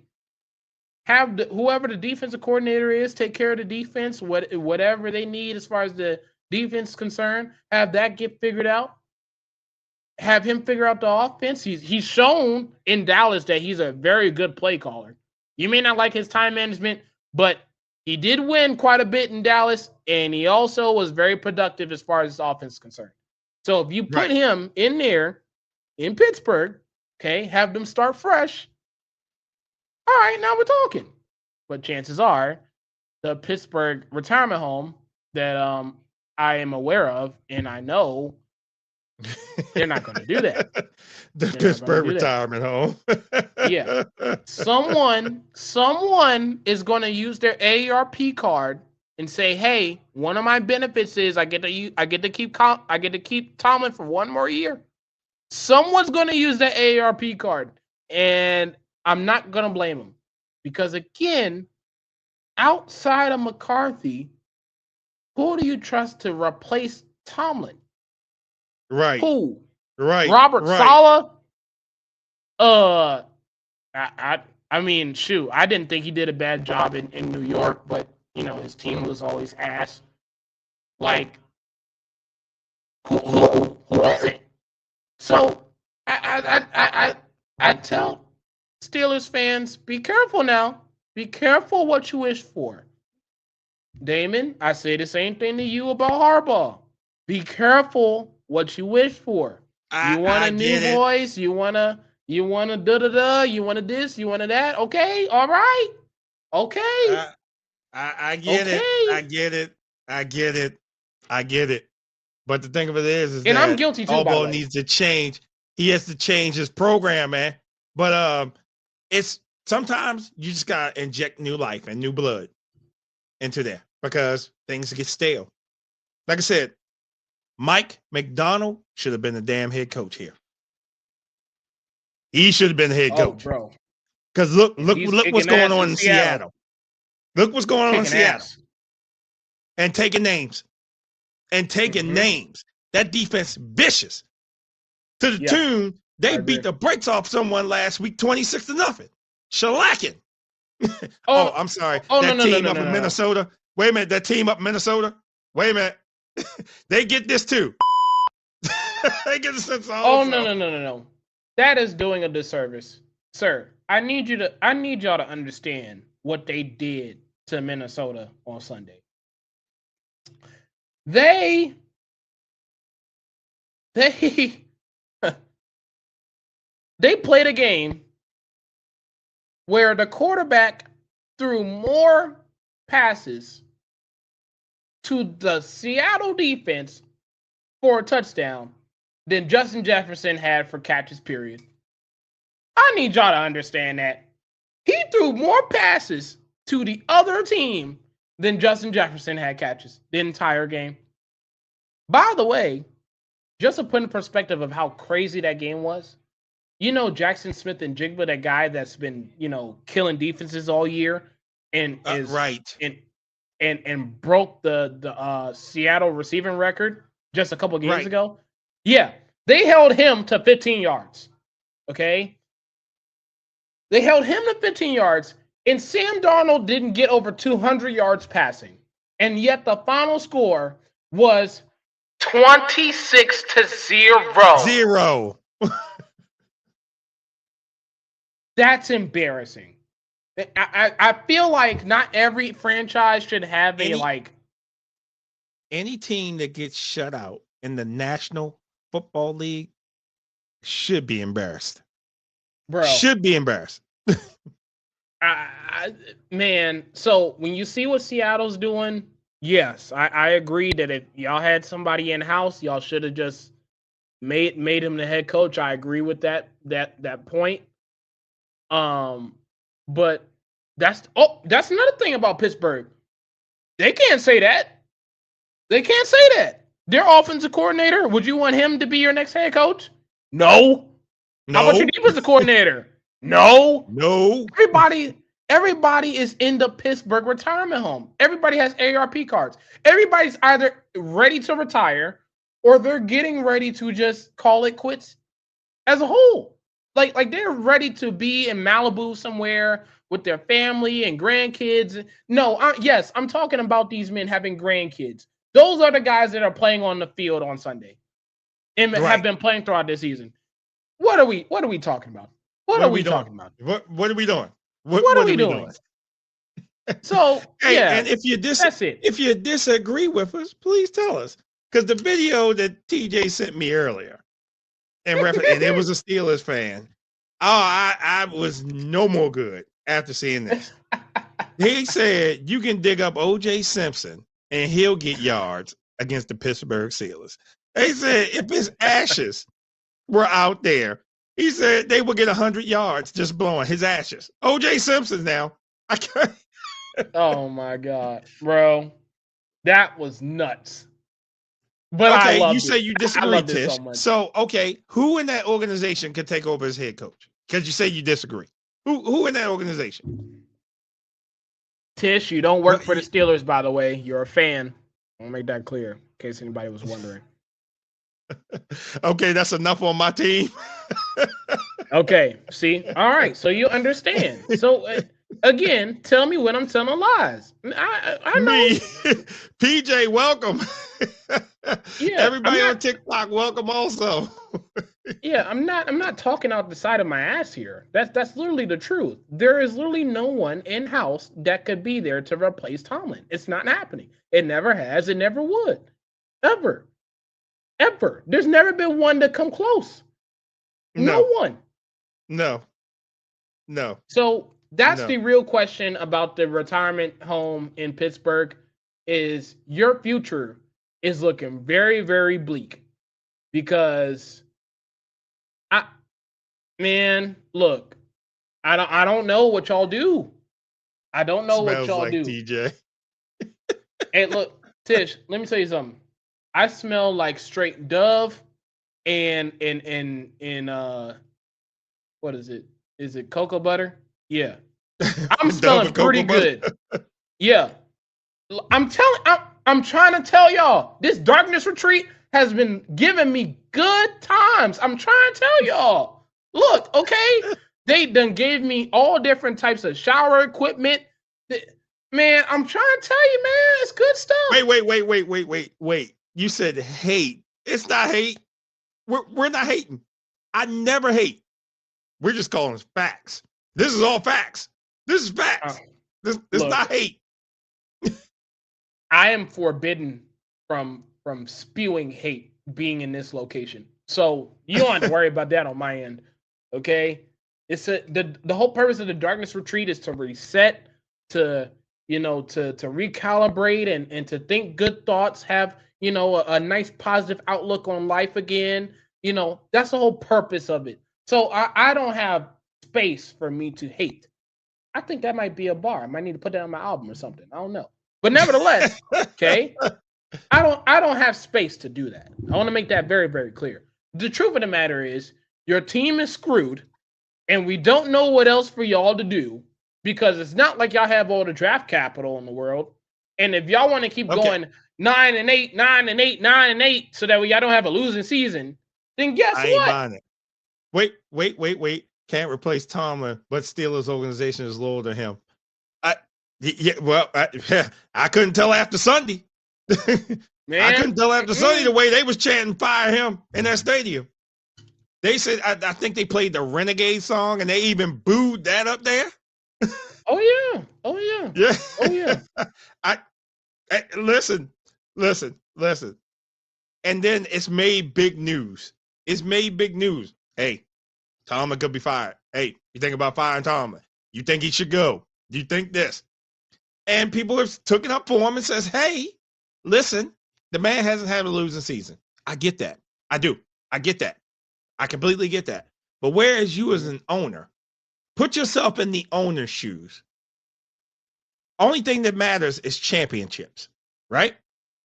Have whoever the defensive coordinator is take care of the defense, whatever they need as far as the defense is concerned. Have that get figured out. Have him figure out the offense. He's shown in Dallas that he's a very good play caller. You may not like his time management, but he did win quite a bit in Dallas, and he also was very productive as far as his offense is concerned. So if you put him in there in Pittsburgh, okay, have them start fresh. All right, now we're talking. But chances are the Pittsburgh retirement home that I am aware of and I know they're not going to do that. The Pittsburgh retirement home. Yeah. Someone is going to use their AARP card and say, "Hey, one of my benefits is I get to keep Tomlin for one more year." Someone's going to use that AARP card, and I'm not going to blame him because, again, outside of McCarthy, who do you trust to replace Tomlin? Right. Who? Right. Robert Saleh? I mean, shoot, I didn't think he did a bad job in New York, but, you know, his team was always ass. Like, who is it? So, I tell Steelers fans, be careful now. Be careful what you wish for. Damon, I say the same thing to you about Harbaugh. Be careful what you wish for. You want a new voice? You want to da-da-da? You want to this? You want to that? Okay, all right. Okay. I get it. I get it. But the thing of it is and that I'm guilty too, Harbaugh needs to change. He has to change his program, man. But it's sometimes you just gotta inject new life and new blood into there because things get stale. Like I said, Mike McDonald should have been the damn head coach here. He should have been the head coach, bro. Because look what's going on in Seattle. Look what's going on in Seattle. And taking names. That defense vicious. To the tune, they beat the brakes off someone last week, 26-0. Shellacking. I'm sorry. That team up in Minnesota. Wait a minute. That team up in Minnesota. Wait a minute. They get this too. They get this also. Oh no. That is doing a disservice. Sir, I need y'all to understand what they did to Minnesota on Sunday. They played a game where the quarterback threw more passes to the Seattle defense for a touchdown than Justin Jefferson had for catches, period. I need y'all to understand that. He threw more passes to the other team than Justin Jefferson had catches the entire game. By the way, just to put in perspective of how crazy that game was. You know, Jackson Smith and Jigba, that guy that's been, killing defenses all year and is Right. and broke the Seattle receiving record just a couple games Right. ago. Yeah, they held him to 15 yards. Okay, they held him to 15 yards, and Sam Darnold didn't get over 200 yards passing, and yet the final score was 26-0. 0. That's embarrassing. I feel like not every franchise should have any team that gets shut out in the National Football League should be embarrassed. bro. Should be embarrassed. Man, so when you see what Seattle's doing, yes, I agree that if y'all had somebody in house, y'all should have just made him the head coach. I agree with that point. But that's another thing about Pittsburgh. They can't say that. They can't say that. Their offensive coordinator, would you want him to be your next head coach? No. How about your defensive coordinator? No. Everybody is in the Pittsburgh retirement home. Everybody has AARP cards. Everybody's either ready to retire or they're getting ready to just call it quits as a whole. Like they're ready to be in Malibu somewhere with their family and grandkids. No, I'm talking about these men having grandkids. Those are the guys that are playing on the field on Sunday and have been playing throughout this season. What are we talking about? What are we talking about? What are we doing? What are we doing? So, hey, yeah, and if you that's it. If you disagree with us, please tell us. Because the video that TJ sent me earlier, and it was a Steelers fan. Oh, I was no more good after seeing this. He said you can dig up O.J. Simpson and he'll get yards against the Pittsburgh Steelers. They said if his ashes were out there, he said they would get 100 yards just blowing his ashes. O.J. Simpson now. I can't. Oh my God, bro, that was nuts. But okay, I loved you say you disagree, Tish. So okay, who in that organization could take over as head coach? Because you say you disagree. Who in that organization? Tish, you don't work for the Steelers, by the way. You're a fan. I want to make that clear in case anybody was wondering. Okay, that's enough on my team. Okay, see? All right, so you understand. So, again, tell me when I'm telling lies. I know. Me, PJ, welcome. Yeah, everybody on TikTok, welcome also. Yeah, I'm not talking out the side of my ass here. That's literally the truth. There is literally no one in house that could be there to replace Tomlin. It's not happening. It never has. It never would. Ever. There's never been one to come close. No one. No. So that's the real question about the retirement home in Pittsburgh is your future is looking very, very bleak because look, I don't know what y'all do. I don't know what y'all do. DJ. Hey, look, Tish, let me tell you something. I smell like straight Dove and what is it? Is it cocoa butter? Yeah. I'm smelling pretty good. Yeah. I'm trying to tell y'all, this darkness retreat has been giving me good times. I'm trying to tell y'all. Look, okay? They done gave me all different types of shower equipment. Man, I'm trying to tell you, man, it's good stuff. Wait. You said hate. It's not hate. We're not hating. I never hate. We're just calling it facts. This is all facts. This is facts. This is not hate. I am forbidden from spewing hate being in this location. So you don't have to worry about that on my end. Okay? It's the whole purpose of the darkness retreat is to reset, to recalibrate and to think good thoughts, have a nice positive outlook on life again. That's the whole purpose of it. So I don't have space for me to hate. I think that might be a bar. I might need to put that on my album or something. I don't know. But nevertheless, okay, I don't have space to do that. I want to make that very, very clear. The truth of the matter is your team is screwed and we don't know what else for y'all to do because it's not like y'all have all the draft capital in the world. And if y'all want to keep going 9-8, 9-8, 9-8, so that y'all don't have a losing season, then guess I ain't what? buying it. Wait. Can't replace Tomlin, but Steelers organization is loyal to him. I couldn't tell after Sunday. Man, I couldn't tell after Sunday the way they was chanting "fire him" in that stadium. They said, I think they played the Renegade song, and they even booed that up there. Oh yeah. Listen. And then it's made big news. Hey, Tomlin could be fired. Hey, you think about firing Tomlin? You think he should go? You think this? And people have took it up for him and says, hey, listen, the man hasn't had a losing season. I get that. I do. I get that. I completely get that. But whereas you as an owner, put yourself in the owner's shoes. Only thing that matters is championships, right?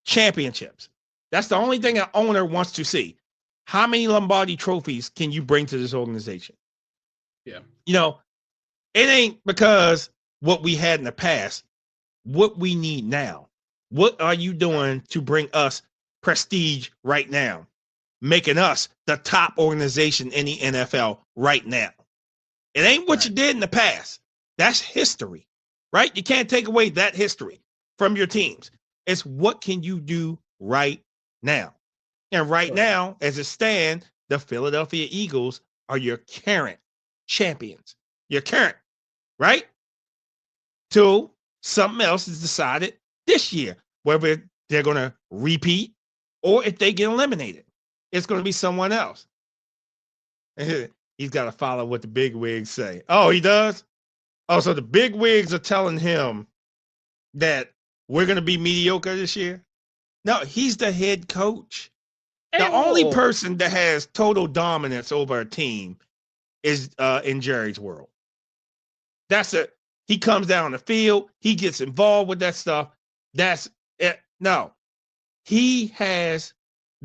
Championships. That's the only thing an owner wants to see. How many Lombardi trophies can you bring to this organization? Yeah. It ain't because what we had in the past, what we need now. What are you doing to bring us prestige right now? Making us the top organization in the NFL right now. It ain't what you did in the past. That's history, right? You can't take away that history from your teams. It's what can you do right now? And right now, as it stands, the Philadelphia Eagles are your current champions. Your current, right? Till something else is decided this year, whether they're going to repeat or if they get eliminated. It's going to be someone else. He's got to follow what the big wigs say. Oh, he does? Oh, so the big wigs are telling him that we're going to be mediocre this year? No, he's the head coach. The only person that has total dominance over a team is in Jerry's world. That's it. He comes down the field. He gets involved with that stuff. That's it. No, he has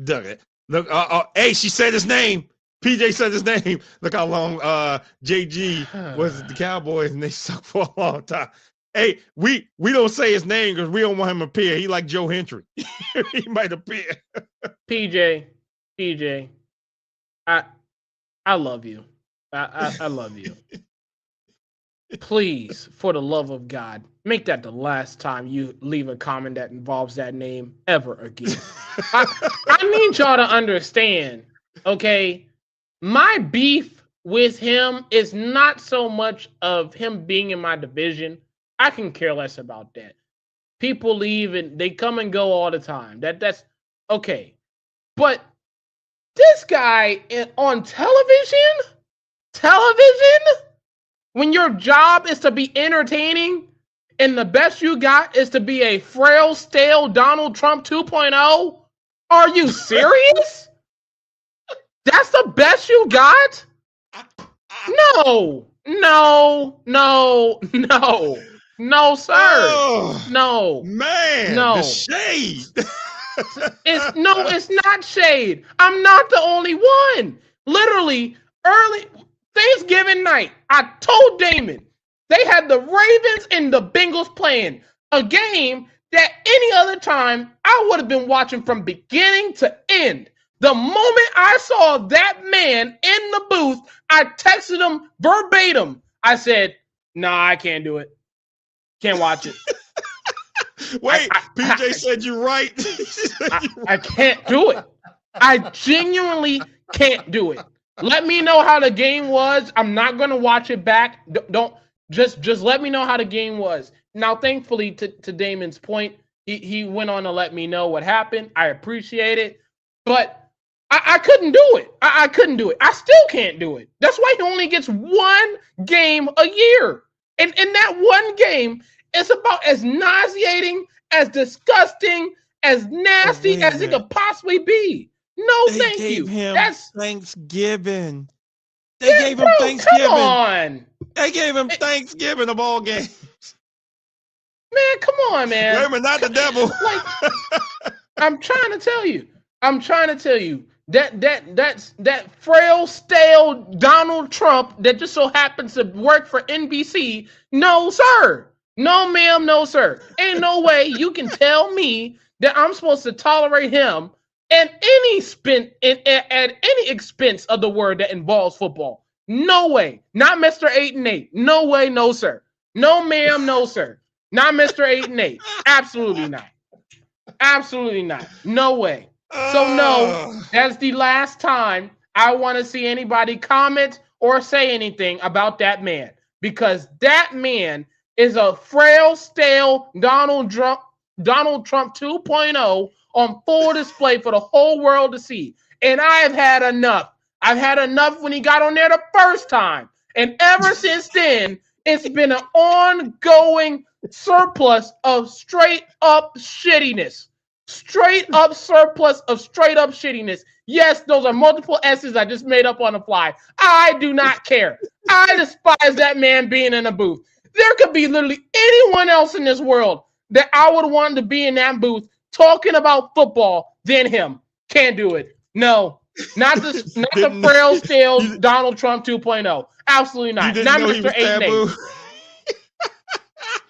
done it. Look, hey, she said his name. PJ said his name. Look how long JG was the Cowboys, and they sucked for a long time. Hey, we don't say his name because we don't want him to appear. He like Joe Hendry. He might appear. PJ, I love you. I love you. Please, for the love of God, make that the last time you leave a comment that involves that name ever again. I need y'all to understand, okay? My beef with him is not so much of him being in my division. I can care less about that. People leave and they come and go all the time. That's okay. But this guy on television, when your job is to be entertaining and the best you got is to be a frail, stale Donald Trump 2.0, are you serious? That's the best you got? No, sir. Oh, no. Man, no. The shade. It's not shade. I'm not the only one. Literally, early Thanksgiving night, I told Damon they had the Ravens and the Bengals playing a game that any other time I would have been watching from beginning to end. The moment I saw that man in the booth, I texted him verbatim. I said, nah, I can't do it. Can't watch it. Wait, PJ said you're right. I can't do it. I genuinely can't do it. Let me know how the game was. I'm not going to watch it back. Don't just let me know how the game was. Now, thankfully, to Damon's point, he went on to let me know what happened. I appreciate it. But I couldn't do it. I couldn't do it. I still can't do it. That's why he only gets one game a year. And that one game is about as nauseating, as disgusting, as nasty as it could possibly be. No, thank you. That's Thanksgiving. They gave him Thanksgiving. Come on. They gave him Thanksgiving of all games. Man, come on, man. Wait a minute, not the devil. I'm trying to tell you. I'm trying to tell you that frail, stale Donald Trump that just so happens to work for NBC. No, sir. No, ma'am. No, sir. Ain't no way you can tell me that I'm supposed to tolerate him at any expense of the word that involves football. No way. Not Mr. 8-8. No way. No, sir. No, ma'am. No, sir. Not Mr. 8-8. Absolutely not. Absolutely not. No way. So no, that's the last time I want to see anybody comment or say anything about that man, because that man is a frail, stale Donald Trump 2.0 on full display for the whole world to see. And I've had enough. I've had enough when he got on there the first time. And ever since then, it's been an ongoing surplus of straight up shittiness. Straight up surplus of straight up shittiness. Yes, those are multiple S's I just made up on the fly. I do not care. I despise that man being in a booth. There could be literally anyone else in this world that I would want to be in that booth talking about football than him. Can't do it. No. Not the frail, stale Donald Trump 2.0. Absolutely not. Not Mr. 8-8.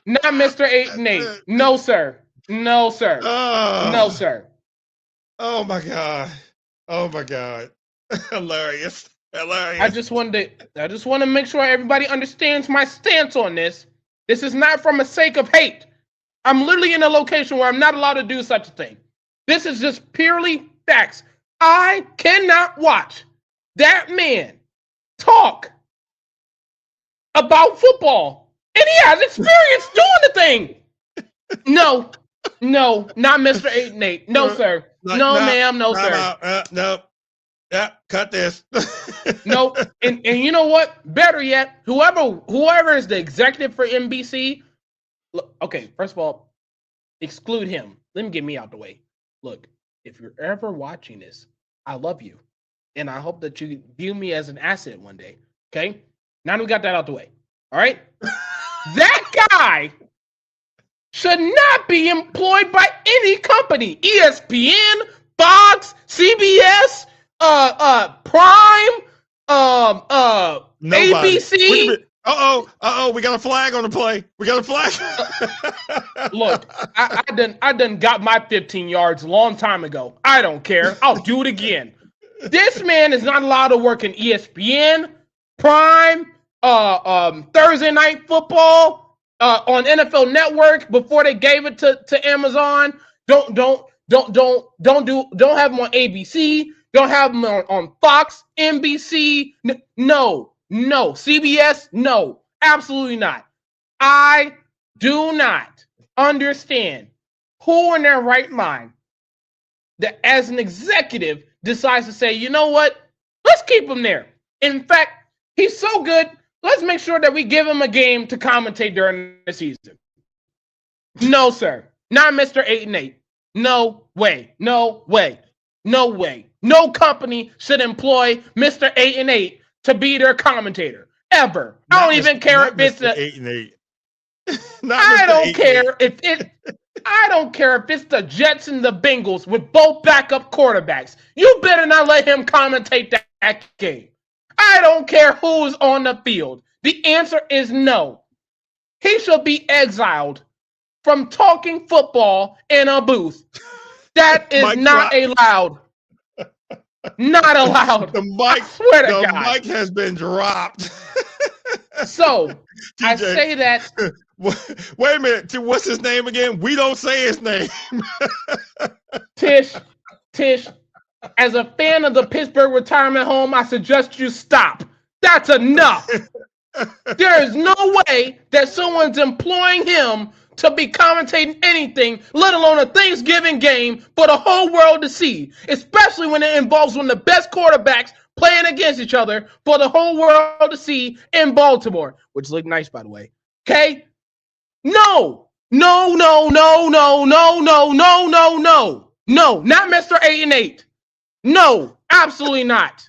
Not Mr. 8-8. No, sir. No, sir. No, sir. Oh my god. Oh my god. Hilarious. Hilarious. I just want to make sure everybody understands my stance on this. This is not from a sake of hate. I'm literally in a location where I'm not allowed to do such a thing. This is just purely facts. I cannot watch that man talk about football, and he has experience doing the thing. No, not Mr. 8-8. No, sir. No, ma'am. No, sir. No. Yeah, cut this. Nope. And you know what? Better yet, whoever is the executive for NBC. Look, okay, first of all, exclude him. Let me get me out the way. Look, if you're ever watching this, I love you, and I hope that you view me as an asset one day. Okay. Now we got that out the way. All right. That guy should not be employed by any company. ESPN, Fox, CBS, Prime, ABC. We got a flag on the play. We got a flag. Look, I done got my 15 yards a long time ago. I don't care. I'll do it again. This man is not allowed to work in ESPN, Prime, Thursday Night Football, on NFL Network before they gave it to Amazon. Don't have him on ABC. Don't have him on Fox, NBC. No, CBS. No, absolutely not. I do not understand who in their right mind that as an executive decides to say, you know what? Let's keep him there. In fact, he's so good. Let's make sure that we give him a game to commentate during the season. No, sir. Not Mr. 8-8. No way. No way. No way. No company should employ Mr. 8-8 to be their commentator. Ever. I don't even care if it's 8-8. I don't care if it's the Jets and the Bengals with both backup quarterbacks. You better not let him commentate that game. I don't care who's on the field. The answer is no. He should be exiled from talking football in a booth. That is not allowed. Not allowed. The mic has been dropped. So, TJ, I say that. Wait a minute. What's his name again? We don't say his name. Tish, as a fan of the Pittsburgh retirement home, I suggest you stop. That's enough. There is no way that someone's employing him to be commentating anything, let alone a Thanksgiving game for the whole world to see, especially when it involves one of the best quarterbacks playing against each other for the whole world to see in Baltimore, which looked nice, by the way. Okay? No, not Mr. 8-8. No, absolutely not.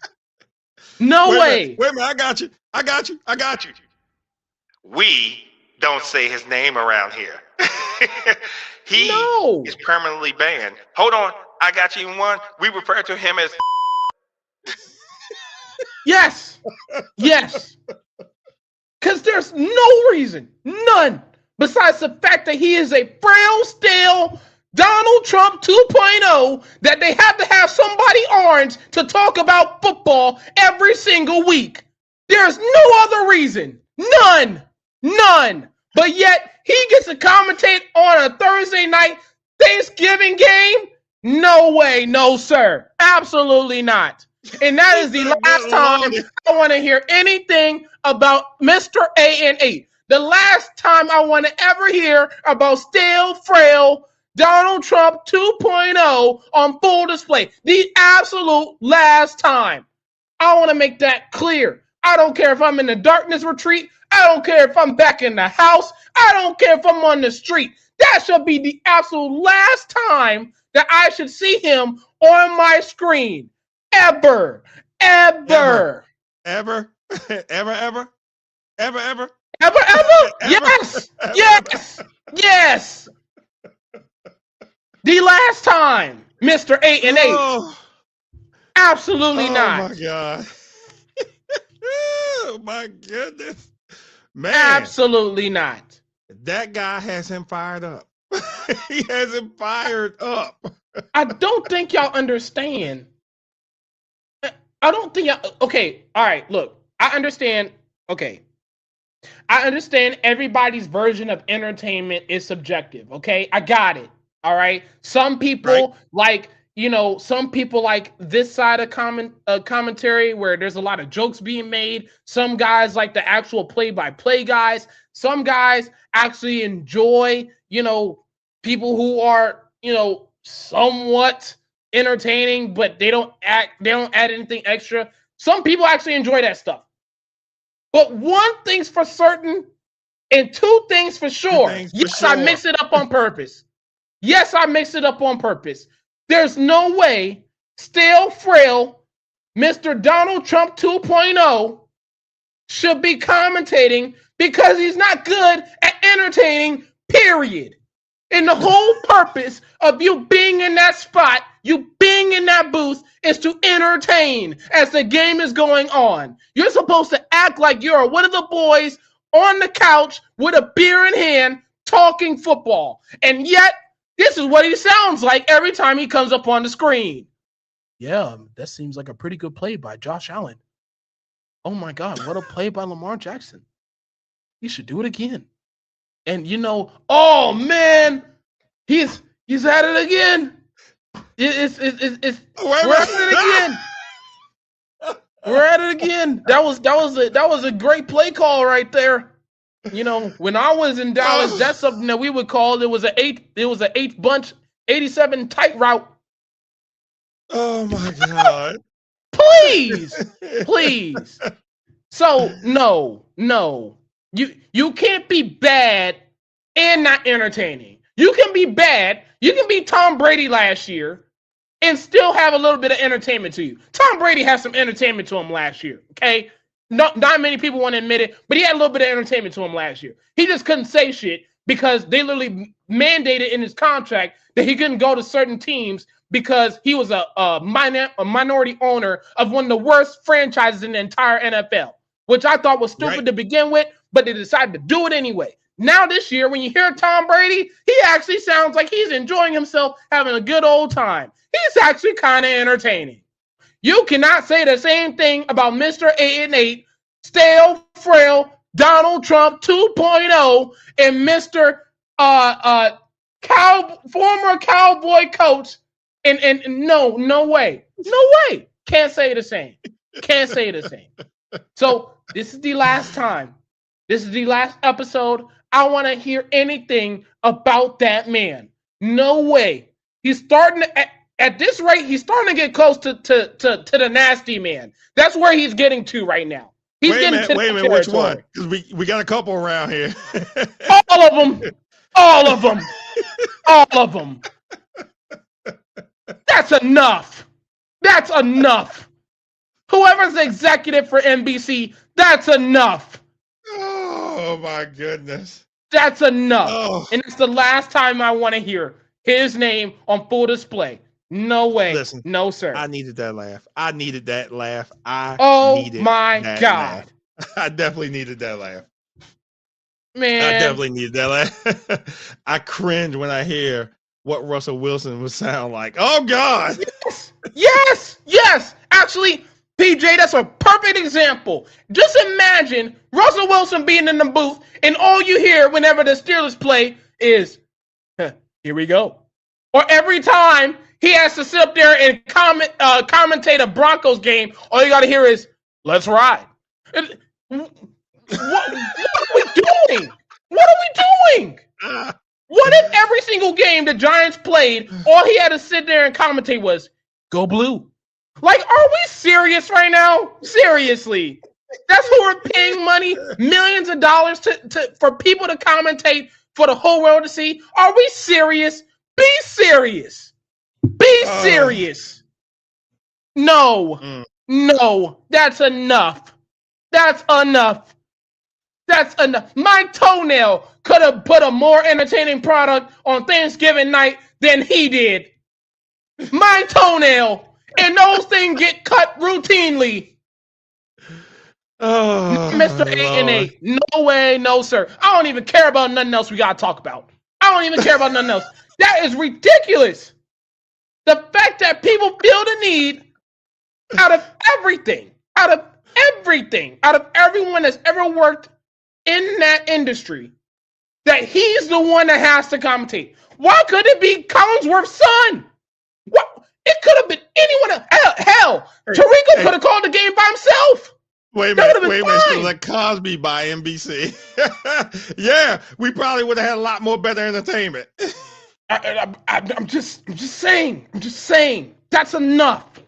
No way. Wait a minute, I got you. We don't say his name around here. He is permanently banned. Hold on, I got you in one. We refer to him as. Yes. Because there's no reason, none, besides the fact that he is a frail, stale Donald Trump 2.0 that they have to have somebody orange to talk about football every single week. There's no other reason. None. But yet he gets to commentate on a Thursday night Thanksgiving game? No way, no sir. Absolutely not. And that is the last time I want to hear anything about Mr. A&E. The last time I want to ever hear about stale, frail Donald Trump 2.0 on full display. The absolute last time. I want to make that clear. I don't care if I'm in the darkness retreat. I don't care if I'm back in the house. I don't care if I'm on the street. That should be the absolute last time that I should see him on my screen. Ever. Yes. The last time, Mr. 8-8. Oh. Absolutely not. Oh my God. Oh my goodness. Man. Absolutely not. That guy has him fired up. He has him fired up. I don't think y'all understand. Okay, all right, look. I understand everybody's version of entertainment is subjective, okay? I got it, all right? Some people like this side of commentary where there's a lot of jokes being made. Some guys like the actual play-by-play guys. Some guys actually enjoy, people who are, somewhat entertaining, but they don't add anything extra. Some people actually enjoy that stuff. But one thing's for certain and two things for sure. I mix it up on purpose. There's no way stale, frail Mr. Donald Trump 2.0 should be commentating because he's not good at entertaining, period. And the whole purpose of you being in that spot, you being in that booth, is to entertain as the game is going on. You're supposed to act like you're one of the boys on the couch with a beer in hand talking football. And yet, this is what he sounds like every time he comes up on the screen. Yeah, that seems like a pretty good play by Josh Allen. Oh my God, what a play by Lamar Jackson. He should do it again. And oh man, he's at it again. We're at it again. That was a great play call right there. When I was in Dallas, that's something that we would call it was an eighth bunch, 87 tight route. Oh my God. Please. So no. You can't be bad and not entertaining. You can be bad. You can be Tom Brady last year and still have a little bit of entertainment to you. Tom Brady has some entertainment to him last year, okay? Not many people want to admit it, but he had a little bit of entertainment to him last year. He just couldn't say shit because they literally mandated in his contract that he couldn't go to certain teams because he was a minority owner of one of the worst franchises in the entire NFL, which I thought was stupid to begin with, but they decided to do it anyway. Now this year, when you hear Tom Brady, he actually sounds like he's enjoying himself, having a good old time. He's actually kind of entertaining. You cannot say the same thing about Mr. 8-8, stale, frail, Donald Trump 2.0, and Mr. Former Cowboy coach. And no way. Can't say the same. So this is the last time. This is the last episode. I want to hear anything about that man. No way. He's starting to, at this rate, he's starting to get close to the nasty man. That's where he's getting to right now. Wait a minute, which one? Because we got a couple around here. All of them. That's enough. Whoever's the executive for NBC, that's enough. Oh my goodness. That's enough. Oh. And it's the last time I want to hear his name on full display. No way. Listen, no, sir. I needed that laugh. I needed that laugh. Oh my God. Laugh. I definitely needed that laugh. Man. I definitely needed that laugh. I cringe when I hear what Russell Wilson would sound like. Oh God. Yes. Actually, PJ, that's a perfect example. Just imagine Russell Wilson being in the booth, and all you hear whenever the Steelers play is, here we go. Or every time he has to sit up there and commentate a Broncos game, all you got to hear is, let's ride. What are we doing? What are we doing? What if every single game the Giants played, all he had to sit there and commentate was, go blue? Like, are we serious right now? Seriously. That's who we're paying money, millions of dollars for people to commentate for the whole world to see. Are we serious? Be serious. Be serious. No. That's enough. That's enough. My toenail could have put a more entertaining product on Thanksgiving night than he did. My toenail. And those things get cut routinely. Oh, Mr. 8-8. No way, no, sir. I don't even care about nothing else we got to talk about. I don't even care about nothing else. That is ridiculous. The fact that people feel the need out of everything, out of everyone that's ever worked in that industry, that he's the one that has to commentate. Why couldn't it be Collinsworth's son? What? It could have been anyone else. Hell, Tirico could have called the game by himself. Wait a minute. Like Cosby by NBC. Yeah, we probably would have had a lot more better entertainment. I'm just saying. That's enough.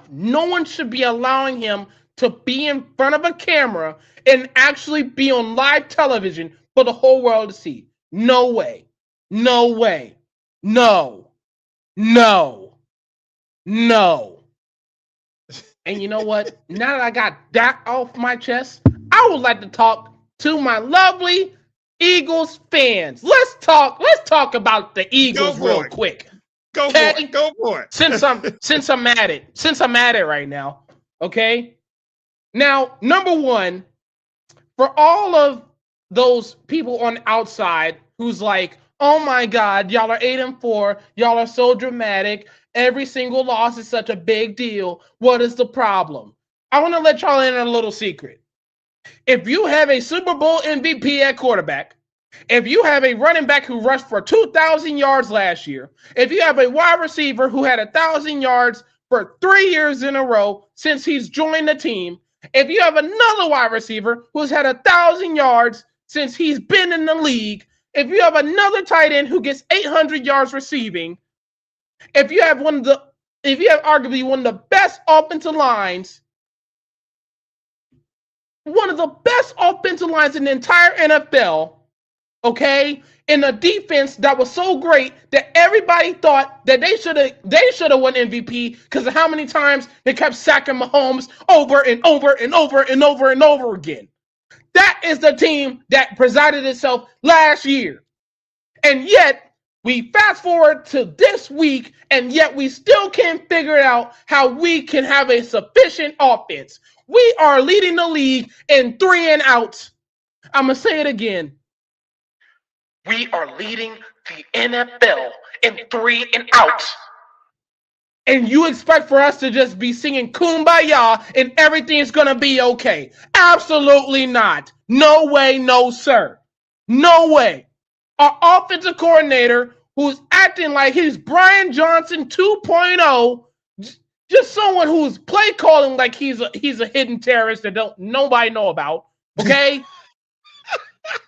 No one should be allowing him to be in front of a camera and actually be on live television for the whole world to see. No way. No. And you know what? Now that I got that off my chest, I would like to talk to my lovely Eagles fans. Let's talk about the Eagles real quick. Go for it. Since I'm at it right now. Okay? Now, number one, for all of those people on the outside who's like, oh my God, y'all are 8-4. Y'all are so dramatic. Every single loss is such a big deal. What is the problem? I want to let y'all in on a little secret. If you have a Super Bowl MVP at quarterback, if you have a running back who rushed for 2,000 yards last year, if you have a wide receiver who had 1,000 yards for 3 years in a row since he's joined the team, if you have another wide receiver who's had 1,000 yards since he's been in the league, if you have another tight end who gets 800 yards receiving, if you have arguably one of the best offensive lines, in the entire NFL, okay, in a defense that was so great that everybody thought that they should have won MVP because of how many times they kept sacking Mahomes over and over again. That is the team that presided itself last year. And yet, we fast forward to this week, and yet we still can't figure out how we can have a sufficient offense. We are leading the league in 3 and outs. I'm going to say it again. We are leading the NFL in 3 and outs. And you expect for us to just be singing Kumbaya and everything's going to be okay. Absolutely not. No way, no sir. No way. Our offensive coordinator, who's acting like he's Brian Johnson 2.0, just someone who's play calling like he's a hidden terrorist that nobody know about, okay?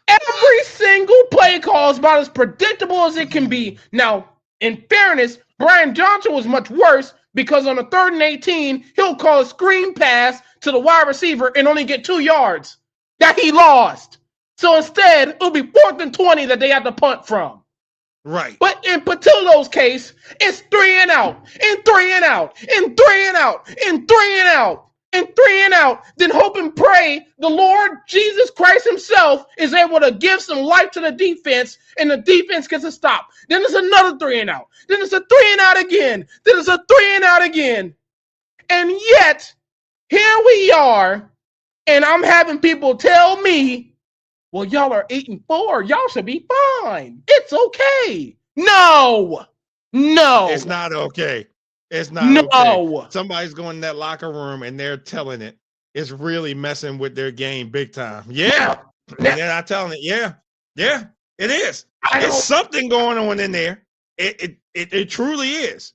Every single play call is about as predictable as it can be. Now, in fairness, Brian Johnson was much worse because on a 3rd and 18, he'll call a screen pass to the wide receiver and only get 2 yards that he lost. So instead, it'll be 4th and 20 that they have to punt from. Right. But in Patillo's case, it's 3 and out, and 3 and out, and 3 and out, and 3 and out. and 3-and-out, then hope and pray the Lord Jesus Christ himself is able to give some life to the defense and the defense gets a stop. Then it's another 3-and-out. Then it's a 3-and-out again. Then it's a 3-and-out again. And yet, here we are, and I'm having people tell me, well, y'all are 8-4. Y'all should be fine. It's okay. No. It's not okay. It's not okay. Somebody's going in that locker room and they're telling it. It's really messing with their game big time. Yeah. And they're not telling it. Yeah, it is. It's something going on in there. It truly is.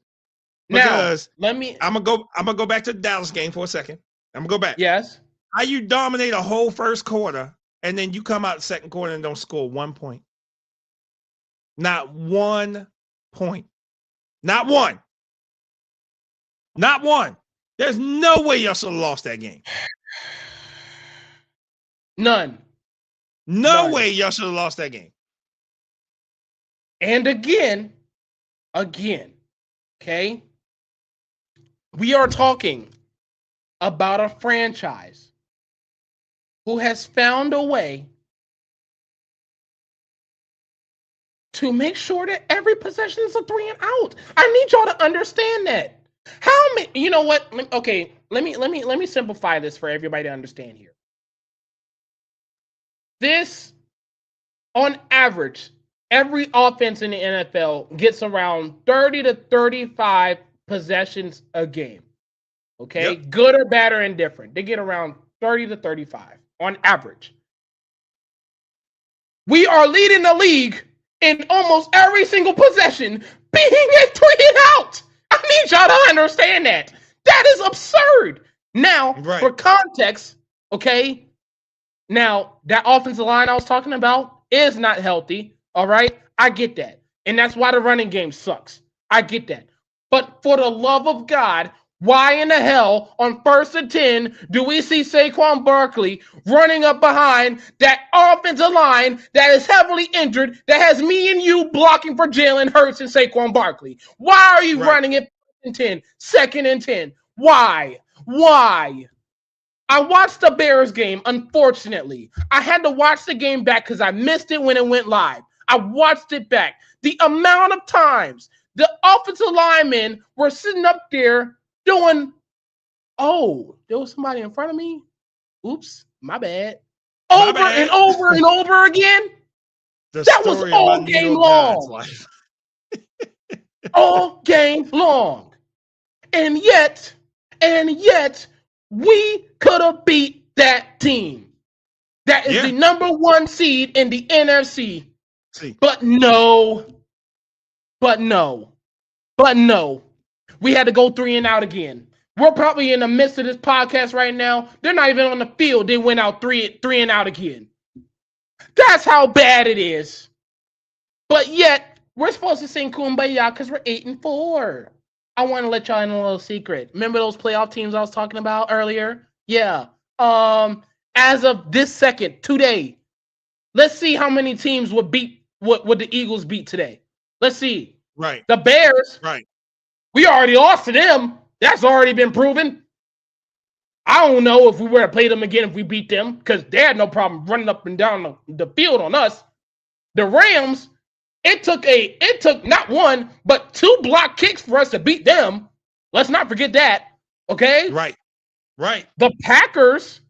Because now, I'm gonna go back to the Dallas game for a second. I'm gonna go back. Yes. How you dominate a whole first quarter and then you come out the second quarter and don't score 1 point. Not 1 point. Not one. Not one. There's no way y'all should have lost that game. None. No way y'all should have lost that game. And again, okay? We are talking about a franchise who has found a way to make sure that every possession is a 3-and-out. I need y'all to understand that. How many? You know what? Okay, let me simplify this for everybody to understand here. This, on average, every offense in the NFL gets around 30 to 35 possessions a game. Okay, good or bad or indifferent, they get around 30 to 35 on average. We are leading the league in almost every single possession being a 3-and-out. I need y'all to understand that. That is absurd. Now, for context, okay, now that offensive line I was talking about is not healthy, all right? I get that. And that's why the running game sucks. I get that. But for the love of God, why in the hell on 1st and 10 do we see Saquon Barkley running up behind that offensive line that is heavily injured, that has me and you blocking for Jalen Hurts and Saquon Barkley? Why are you running it 1st and 10, 2nd and 10? Why? I watched the Bears game, unfortunately. I had to watch the game back because I missed it when it went live. I watched it back. The amount of times the offensive linemen were sitting up there doing, oh, there was somebody in front of me. Oops, my bad. And over and over again. That was all game long. All game long. And yet, we could have beat that team. That is the number 1 seed in the NFC. But no. We had to go 3-and-out again. We're probably in the midst of this podcast right now. They're not even on the field. They went out 3-and-out again. That's how bad it is. But yet, we're supposed to sing Kumbaya because we're 8-4. I want to let y'all in a little secret. Remember those playoff teams I was talking about earlier? Yeah. As of this second, today, let's see how many teams would beat what the Eagles beat today. Let's see. Right. The Bears. Right. We already lost to them. That's already been proven. I don't know if we were to play them again if we beat them because they had no problem running up and down the field on us. The Rams, it took not 1, but 2 block kicks for us to beat them. Let's not forget that. Okay? Right. The Packers,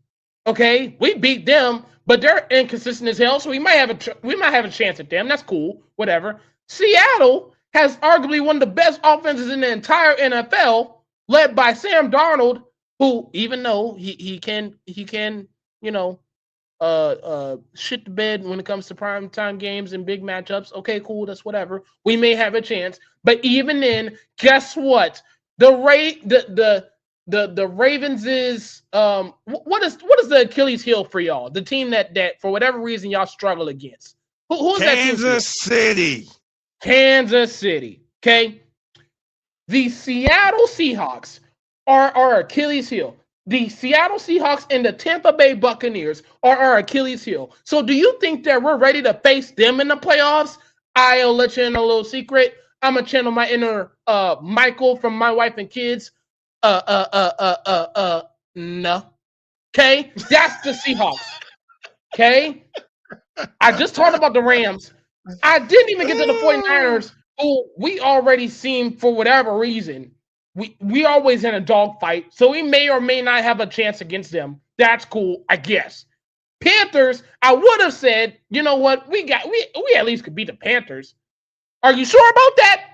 okay, we beat them, but they're inconsistent as hell, so we might have a chance at them. That's cool. Whatever. Seattle has arguably one of the best offenses in the entire NFL, led by Sam Darnold, who, even though he can shit the bed when it comes to primetime games and big matchups. Okay, cool, that's whatever. We may have a chance, but even then, guess what? The Ravens is what is the Achilles heel for y'all? The team that for whatever reason y'all struggle against. Who's that team? Kansas City. Okay. The Seattle Seahawks are our Achilles heel. The Seattle Seahawks and the Tampa Bay Buccaneers are our Achilles heel. So do you think that we're ready to face them in the playoffs? I'll let you in a little secret. I'm going to channel my inner Michael from My Wife and Kids. No. Okay? That's the Seahawks. Okay? I just talked about the Rams. I didn't even get to the 49ers, who we already seen for whatever reason. We always in a dogfight, so we may or may not have a chance against them. That's cool, I guess. Panthers, I would have said, you know what, we at least could beat the Panthers. Are you sure about that?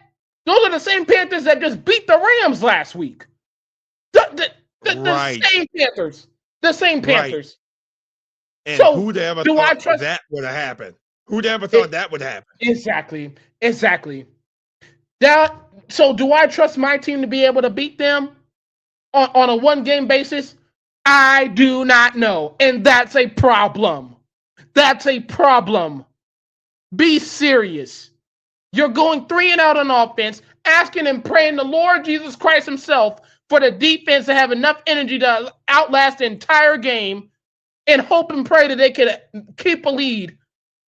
Those are the same Panthers that just beat the Rams last week. The Right. same Panthers. The same Panthers. And So, who'd ever do I thought trust- that would have happened? Who'd ever thought that would happen? Exactly. So do I trust my team to be able to beat them on a one-game basis? I do not know. And that's a problem. That's a problem. Be serious. You're going 3 and out on offense, asking and praying the Lord Jesus Christ himself for the defense to have enough energy to outlast the entire game, and hope and pray that they can keep a lead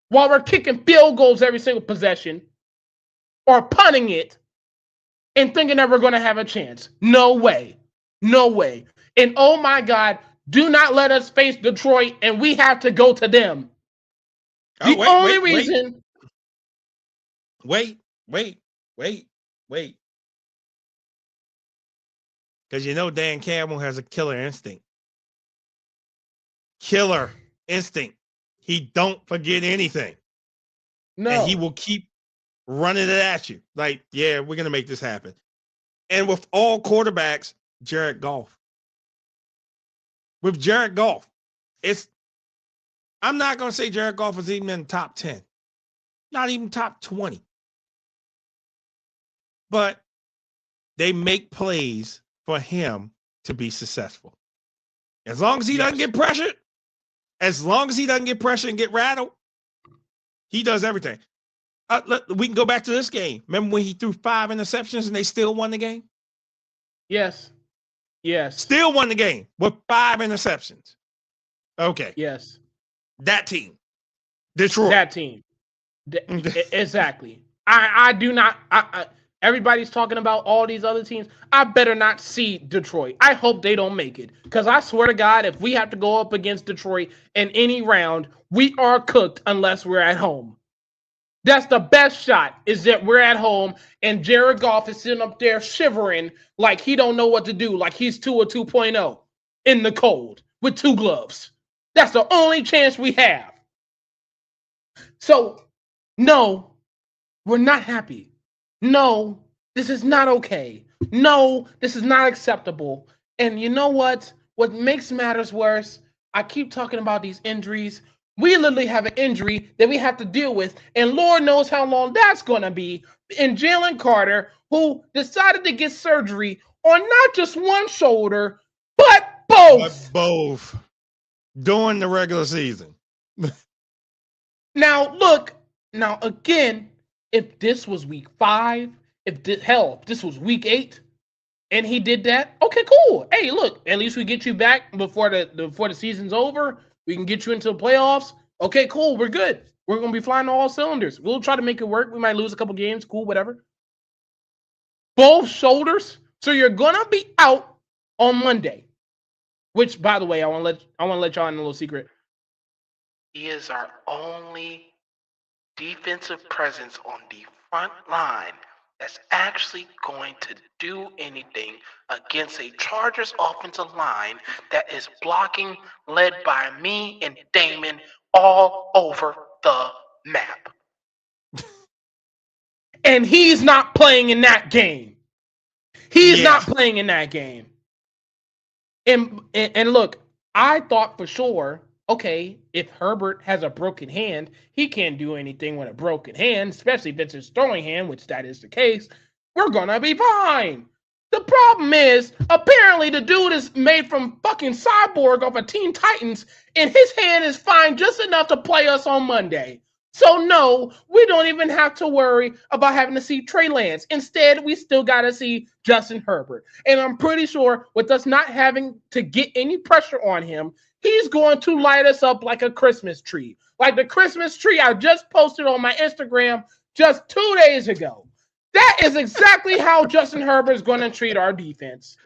while we're kicking field goals every single possession or punting it and thinking that we're going to have a chance. No way. No way. And oh my God, do not let us face Detroit and we have to go to them. The only reason. Wait. Because you know Dan Campbell has a killer instinct. Killer instinct. He don't forget anything. No. And he will keep running it at you. Like, yeah, we're going to make this happen. And with all quarterbacks, Jared Goff. With Jared Goff, I'm not going to say Jared Goff is even in the top 10. Not even top 20. But they make plays for him to be successful. As long as he doesn't get pressured, and get rattled, he does everything. We can go back to this game. Remember when he threw 5 interceptions and they still won the game? Yes. Still won the game with 5 interceptions. Okay. Yes. That team. Detroit. That team. Exactly. I do not. Everybody's talking about all these other teams. I better not see Detroit. I hope they don't make it. Because I swear to God, if we have to go up against Detroit in any round, we are cooked unless we're at home. That's the best shot, is that we're at home and Jared Goff is sitting up there shivering like he don't know what to do, like he's Tua 2.0 in the cold with 2 gloves. That's the only chance we have. So, no, we're not happy. No, this is not okay. No, this is not acceptable. And you know what? What makes matters worse, I keep talking about these injuries. We literally have an injury that we have to deal with, and Lord knows how long that's going to be. And Jalen Carter, who decided to get surgery on not just one shoulder, but both. During the regular season. Now, look. Now, again, if this was week 5, if this was week 8, and he did that, okay, cool. Hey, look, at least we get you back before the season's over. We can get you into the playoffs. Okay, cool. We're good. We're going to be flying on all cylinders. We'll try to make it work. We might lose a couple games. Cool, whatever. Both shoulders. So you're going to be out on Monday. Which, by the way, I want to let y'all in a little secret. He is our only defensive presence on the front line that's actually going to do anything against a Chargers offensive line that is blocking, led by me and Damon all over the map. And he's not playing in that game. He's not playing in that game. And look, I thought for sure, okay, if Herbert has a broken hand, he can't do anything with a broken hand, especially if it's his throwing hand, which that is the case. We're going to be fine. The problem is, apparently the dude is made from fucking Cyborg off of Teen Titans, and his hand is fine just enough to play us on Monday. So no, we don't even have to worry about having to see Trey Lance. Instead, we still got to see Justin Herbert. And I'm pretty sure with us not having to get any pressure on him, he's going to light us up like a Christmas tree. Like the Christmas tree I just posted on my Instagram just 2 days ago. That is exactly how Justin Herbert is going to treat our defense.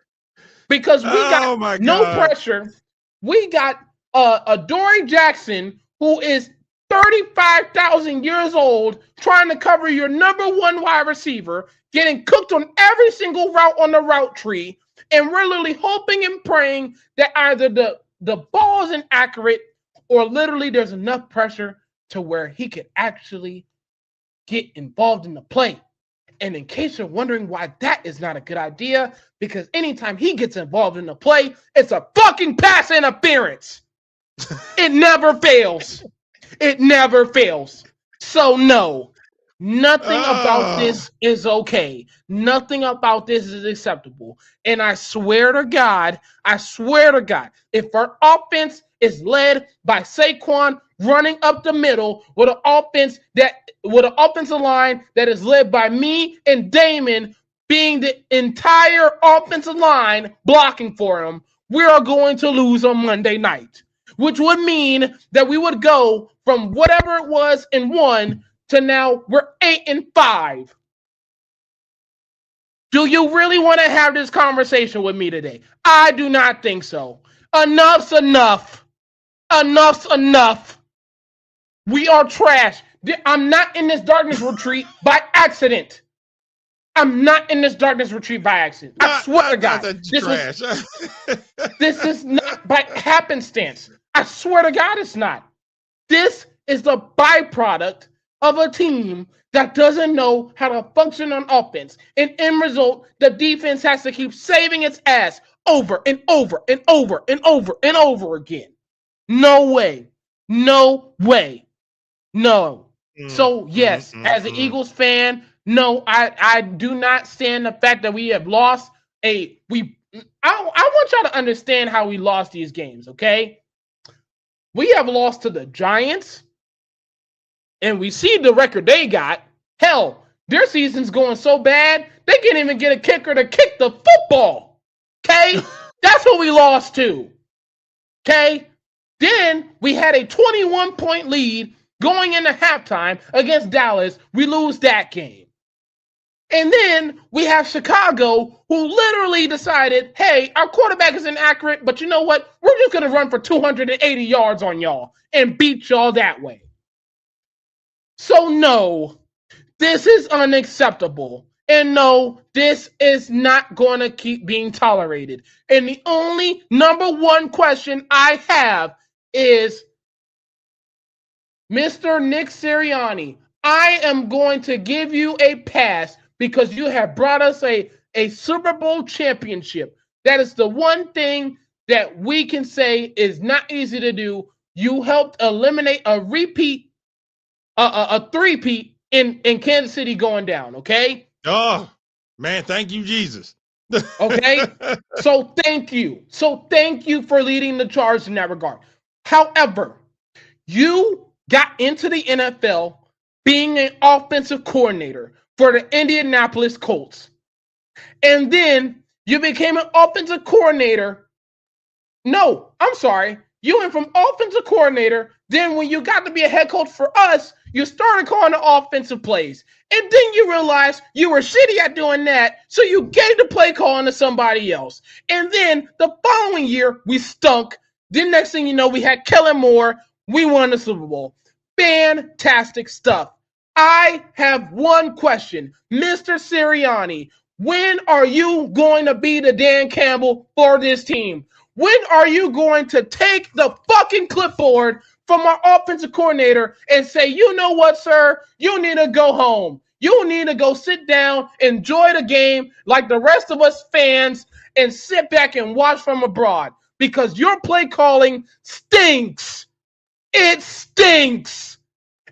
because we Oh got my no God. pressure. We got a Dory Jackson who is 35,000 years old trying to cover your number one wide receiver, getting cooked on every single route on the route tree, and we're literally hoping and praying that either the ball is inaccurate or literally there's enough pressure to where he could actually get involved in the play. And in case you're wondering why that is not a good idea, because anytime he gets involved in the play, it's a fucking pass interference. It never fails. It never fails. So no, nothing about this is okay. Nothing about this is acceptable. And I swear to God, if our offense is led by Saquon running up the middle with an offensive line that is led by me and Damon being the entire offensive line blocking for him, we are going to lose on Monday night, which would mean that we would go from whatever it was in 1 to now we're 8-5. Do you really want to have this conversation with me today? I do not think so. Enough's enough. Enough's enough. We are trash. I'm not in this darkness retreat by accident. I'm not in this darkness retreat by accident. I swear to God. This is not by happenstance. I swear to God it's not. This is the byproduct of a team that doesn't know how to function on offense. And in result, the defense has to keep saving its ass over and over and over and over and over again. No way. No way. No. So, yes, as an Eagles fan, no, I do not stand the fact that we have lost I want y'all to understand how we lost these games, okay? We have lost to the Giants, and we see the record they got. Hell, their season's going so bad, they can't even get a kicker to kick the football, okay? That's what we lost to, okay? Then we had a 21-point lead going into halftime against Dallas. We lose that game. And then we have Chicago, who literally decided, hey, our quarterback is inaccurate, but you know what? We're just going to run for 280 yards on y'all and beat y'all that way. So no, this is unacceptable. And no, this is not going to keep being tolerated. And the only number one question I have is, Mr. Nick Sirianni, I am going to give you a pass because you have brought us a Super Bowl championship. That is the one thing that we can say is not easy to do. You helped eliminate a three-peat in Kansas City going down, okay? Oh, man, thank you, Jesus. Okay? So thank you. So thank you for leading the charge in that regard. However, you got into the NFL being an offensive coordinator for the Indianapolis Colts. And then you became an offensive coordinator. No, I'm sorry. You went from offensive coordinator. Then when you got to be a head coach for us, you started calling the offensive plays. And then you realized you were shitty at doing that. So you gave the play calling to somebody else. And then the following year, we stunk. Then next thing you know, we had Kellen Moore. We won the Super Bowl. Fantastic stuff. I have one question. Mr. Sirianni, when are you going to be the Dan Campbell for this team? When are you going to take the fucking clipboard from our offensive coordinator and say, you know what, sir? You need to go home. You need to go sit down, enjoy the game like the rest of us fans, and sit back and watch from abroad because your play calling stinks. It stinks.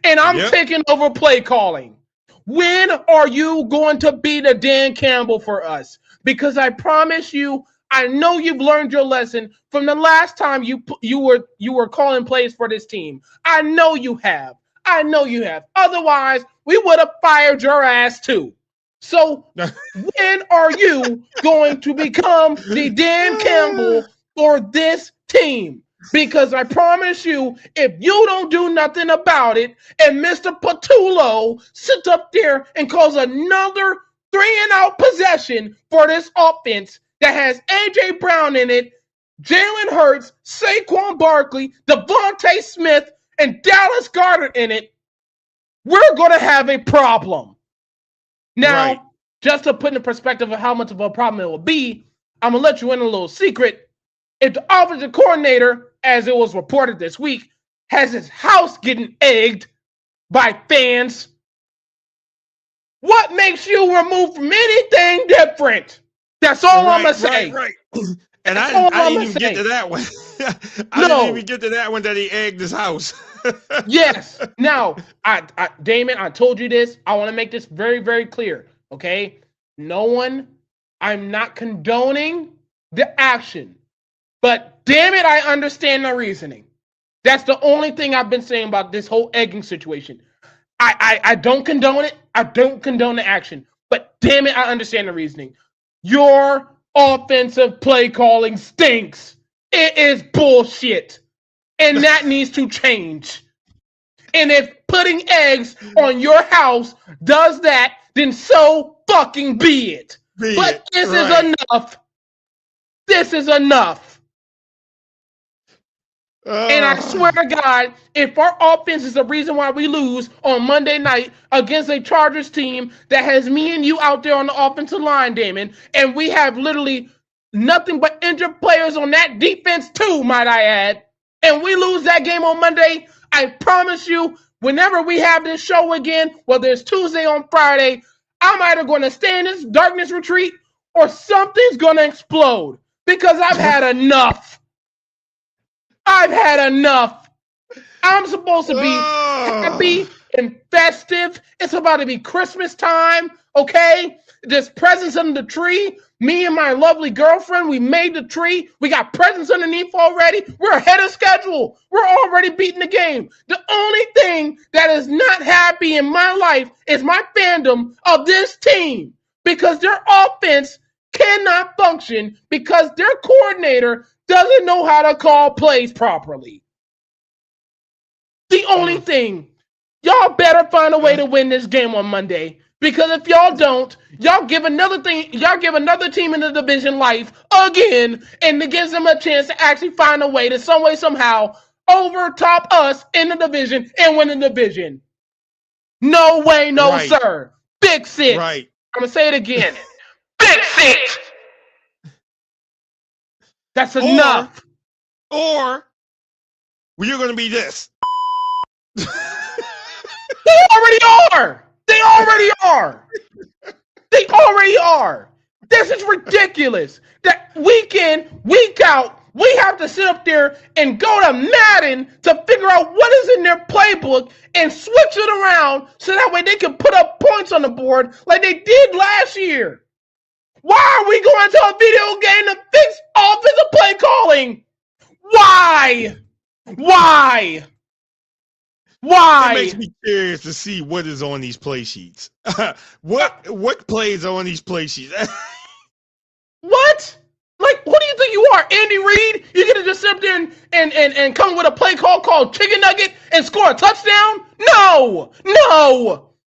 And I'm taking over play calling. When are you going to be the Dan Campbell for us? Because I promise you, I know you've learned your lesson from the last time you were calling plays for this team. I know you have. I know you have. Otherwise, we would have fired your ass too. So when are you going to become the Dan Campbell for this team? Because I promise you, if you don't do nothing about it, and Mr. Patullo sits up there and calls another 3-and-out possession for this offense, that has A.J. Brown in it, Jalen Hurts, Saquon Barkley, Devontae Smith, and Dallas Goedert in it, we're going to have a problem. Now, just to put in perspective of how much of a problem it will be, I'm going to let you in a little secret. If the offensive coordinator, as it was reported this week, has his house getting egged by fans, what makes you remove from anything different? That's all I'm going to say. Right. And I didn't even get to that one. I didn't even get to that one that he egged his house. Yes. Now, Damon, I told you this. I want to make this very, very clear. Okay? I'm not condoning the action. But damn it, I understand the reasoning. That's the only thing I've been saying about this whole egging situation. I don't condone it. I don't condone the action. But damn it, I understand the reasoning. Your offensive play calling stinks. It is bullshit. And that needs to change. And if putting eggs on your house does that, then so fucking be it. But this is enough. This is enough. And I swear to God, if our offense is the reason why we lose on Monday night against a Chargers team that has me and you out there on the offensive line, Damon, and we have literally nothing but injured players on that defense too, might I add, and we lose that game on Monday, I promise you, whenever we have this show again, whether it's Tuesday or Friday, I'm either going to stay in this darkness retreat or something's going to explode because I've had enough. I've had enough. I'm supposed to be happy and festive. It's about to be Christmas time, okay? There's presents under the tree. Me and my lovely girlfriend, we made the tree. We got presents underneath already. We're ahead of schedule. We're already beating the game. The only thing that is not happy in my life is my fandom of this team because their offense cannot function because their coordinator doesn't know how to call plays properly. The only thing, y'all better find a way to win this game on Monday. Because if y'all don't, y'all give another team in the division life again, and it gives them a chance to actually find a way to some way, somehow, overtop us in the division and win the division. No way, no sir. Fix it. Right. I'm going to say it again. Fix it. That's enough. Or you're going to be this. They already are. They already are. They already are. This is ridiculous. That week in, week out, we have to sit up there and go to Madden to figure out what is in their playbook and switch it around so that way they can put up points on the board like they did last year. Why are we going to a video game to fix offensive play calling? Why? It makes me curious to see what is on these play sheets. What plays are on these play sheets? What? Like, who do you think you are, Andy Reid? You're gonna just sit up there and come with a play call called chicken nugget and score a touchdown? No.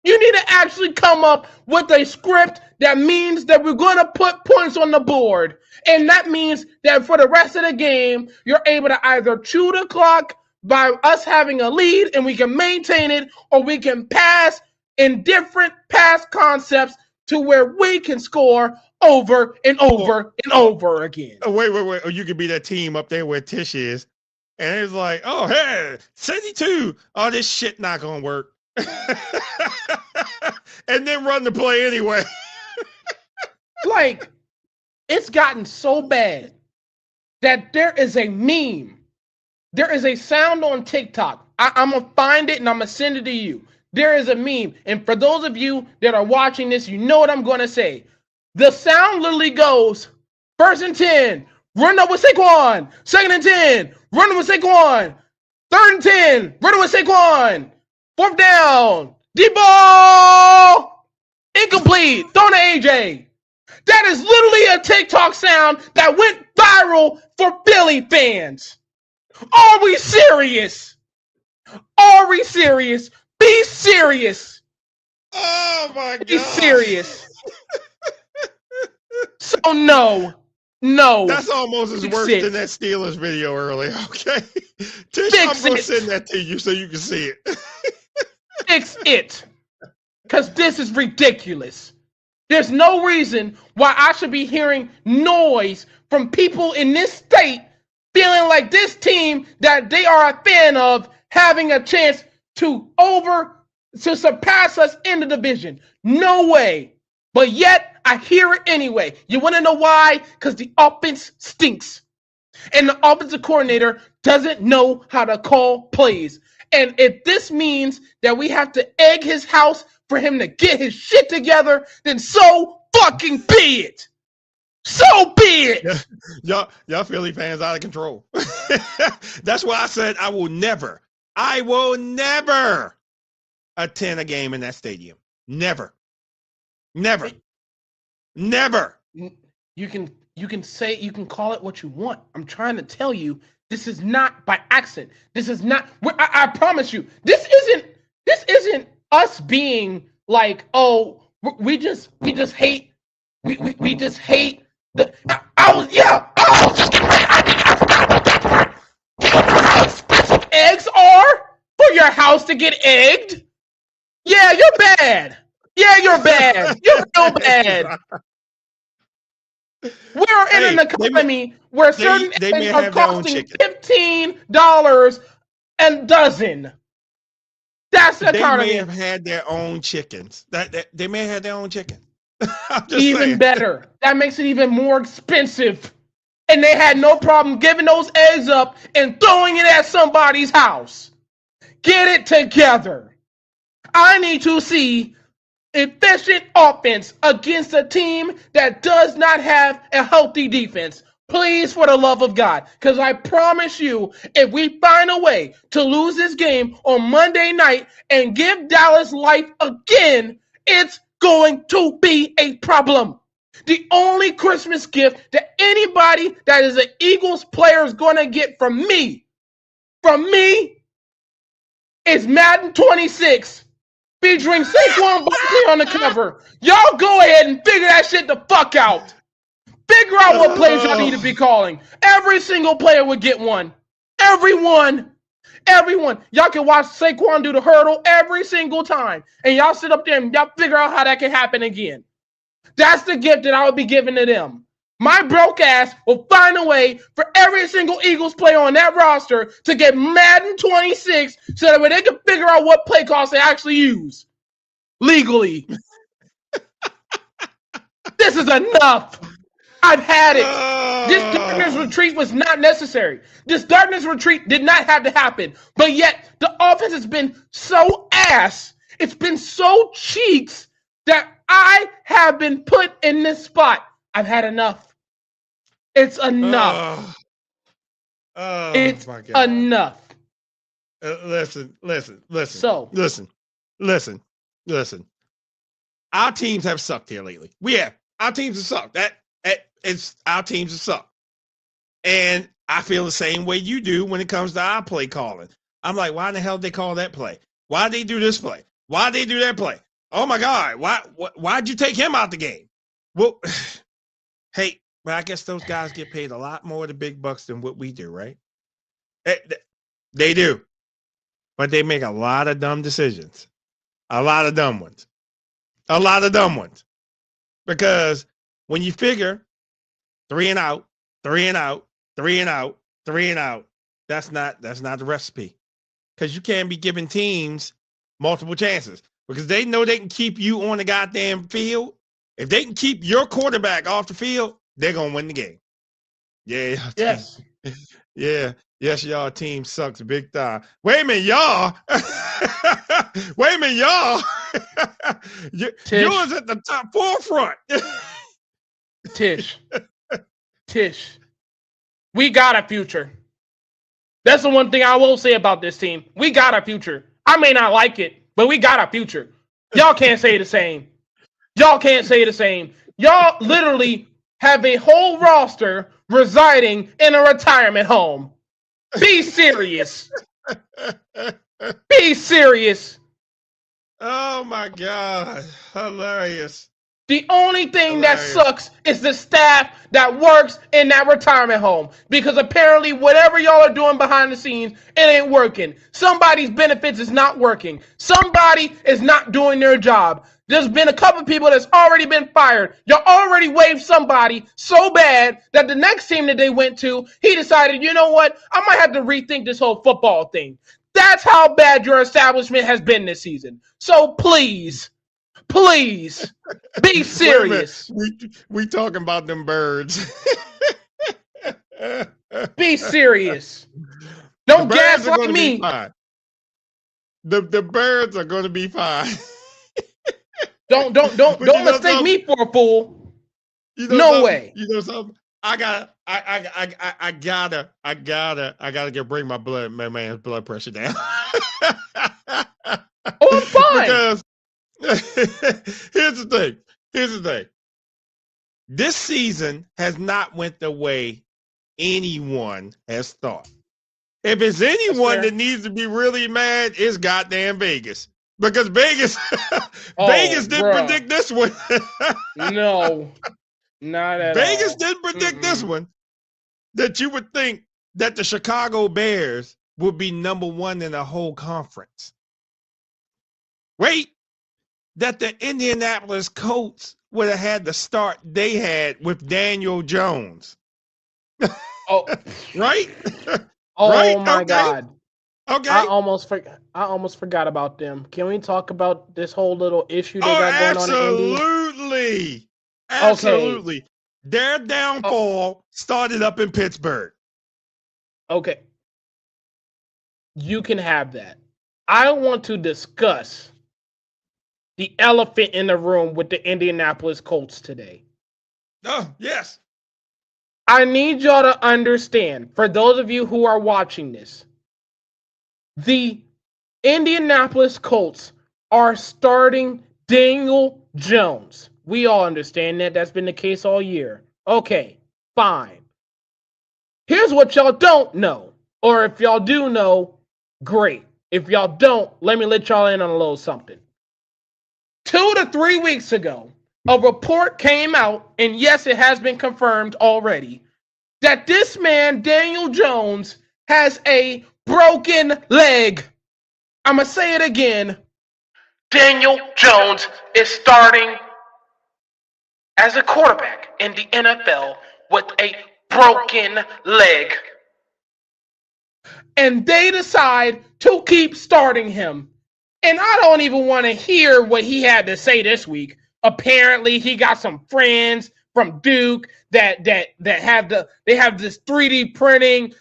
You need to actually come up with a script that means that we're going to put points on the board. And that means that for the rest of the game, you're able to either chew the clock by us having a lead and we can maintain it, or we can pass in different pass concepts to where we can score over and over and over again. Wait. Or you could be that team up there where Tish is. And it's like, oh, hey, 72. Oh, this shit not going to work. And then run the play anyway. Like, it's gotten so bad that there is a meme. There is a sound on TikTok. I'm going to find it and I'm going to send it to you. There is a meme. And for those of you that are watching this, you know what I'm going to say. The sound literally goes, 1st and 10, run up with Saquon. 2nd and 10, run up with Saquon. 3rd and 10, run up with Saquon. 4th down, deep ball, incomplete, thrown to AJ. That is literally a TikTok sound that went viral for Philly fans. Are we serious? Are we serious? Be serious. Oh my God. Be serious. So no, No. That's almost as Fix worse it. than that Steelers video earlier. Okay, Tish, Fix I'm going to it. send that to you so you can see it. Fix it. Because this is ridiculous. There's no reason why I should be hearing noise from people in this state feeling like this team that they are a fan of having a chance to surpass us in the division. No way. But yet, I hear it anyway. You want to know why? Because the offense stinks. And the offensive coordinator doesn't know how to call plays. And if this means that we have to egg his house for him to get his shit together, then so fucking be it. So be it. Y'all Philly fans out of control. That's why I said I will never attend a game in that stadium. Never. You can call it what you want. I'm trying to tell you, this is not by accident. This is not. I promise you, this isn't us being like, oh, we just hate. We just hate the. Eggs are for your house to get egged. Yeah, you're bad. Yeah, you're bad. You're real bad. We're in an economy where certain eggs are costing $15 a dozen. That's the economy. They may have had their own chickens. They may have had their own chicken. Even better. That makes it even more expensive. And they had no problem giving those eggs up and throwing it at somebody's house. Get it together. I need to see efficient offense against a team that does not have a healthy defense. Please, for the love of God, because I promise you, if we find a way to lose this game on Monday night and give Dallas life again, it's going to be a problem. The only Christmas gift that anybody that is an Eagles player is going to get from me, is Madden 26. Featuring Saquon Barkley on the cover. Y'all go ahead and figure that shit the fuck out. Figure out what plays y'all need to be calling. Every single player would get one. Everyone. Y'all can watch Saquon do the hurdle every single time. And y'all sit up there and y'all figure out how that can happen again. That's the gift that I would be giving to them. My broke ass will find a way for every single Eagles player on that roster to get Madden 26 so that way they can figure out what play calls they actually use legally. This is enough. I've had it. This darkness retreat was not necessary. This darkness retreat did not have to happen. But yet, the offense has been so ass. It's been so cheeks that I have been put in this spot. I've had enough. It's enough. It's my God. enough. Listen. So listen. Our teams have sucked here lately. Our teams have sucked. Our teams have sucked. And I feel the same way you do when it comes to our play calling. I'm like, why in the hell did they call that play? Why did they do this play? Why did they do that play? Oh my God, why'd you take him out the game? Well, hey, but I guess those guys get paid a lot more of the big bucks than what we do, right? They do. But they make a lot of dumb decisions. A lot of dumb ones. Because when you figure 3 and out, that's not the recipe. Because you can't be giving teams multiple chances. Because they know they can keep you on the goddamn field. If they can keep your quarterback off the field, they're going to win the game. Yeah. yes. Yeah. Yes, y'all team sucks big time. Wait a minute, y'all. Yours at the top forefront. Tish. We got a future. That's the one thing I will say about this team. We got a future. I may not like it, but we got a future. Y'all can't say the same. Y'all literally have a whole roster residing in a retirement home. Be serious. Oh my God. Hilarious. The only thing that sucks is the staff that works in that retirement home. Because apparently whatever y'all are doing behind the scenes, it ain't working. Somebody's benefits is not working. Somebody is not doing their job. There's been a couple people that's already been fired. Y'all already waived somebody so bad that the next team that they went to, he decided, you know what? I might have to rethink this whole football thing. That's how bad your establishment has been this season. So please be serious. We talking about them birds. Be serious. Don't gaslight me. The birds are going to be fine. Don't mistake me for a fool. No way. You know something? I gotta bring my man's blood pressure down. Oh, I'm fine. Because here's the thing. This season has not went the way anyone has thought. If it's anyone that needs to be really mad, it's goddamn Vegas. Because Vegas didn't predict this one. No, not at all. Vegas didn't predict this one. That you would think that the Chicago Bears would be number one in the whole conference. Wait, that the Indianapolis Colts would have had the start they had with Daniel Jones. Oh, right? Oh right? My God. Okay. I almost forgot about them. Can we talk about this whole little issue they got going on in Indy? Absolutely. Okay. Their downfall started up in Pittsburgh. Okay. You can have that. I want to discuss the elephant in the room with the Indianapolis Colts today. Oh, yes. I need y'all to understand, for those of you who are watching this, the Indianapolis Colts are starting Daniel Jones. We all understand that. That's been the case all year. Okay, fine. Here's what y'all don't know. Or if y'all do know, great. If y'all don't, let me let y'all in on a little something. 2 to 3 weeks ago, a report came out, and yes, it has been confirmed already, that this man, Daniel Jones, has a broken leg. I'm going to say it again. Daniel Jones is starting as a quarterback in the NFL with a broken leg. And they decide to keep starting him. And I don't even want to hear what he had to say this week. Apparently, he got some friends from Duke that have this 3D printing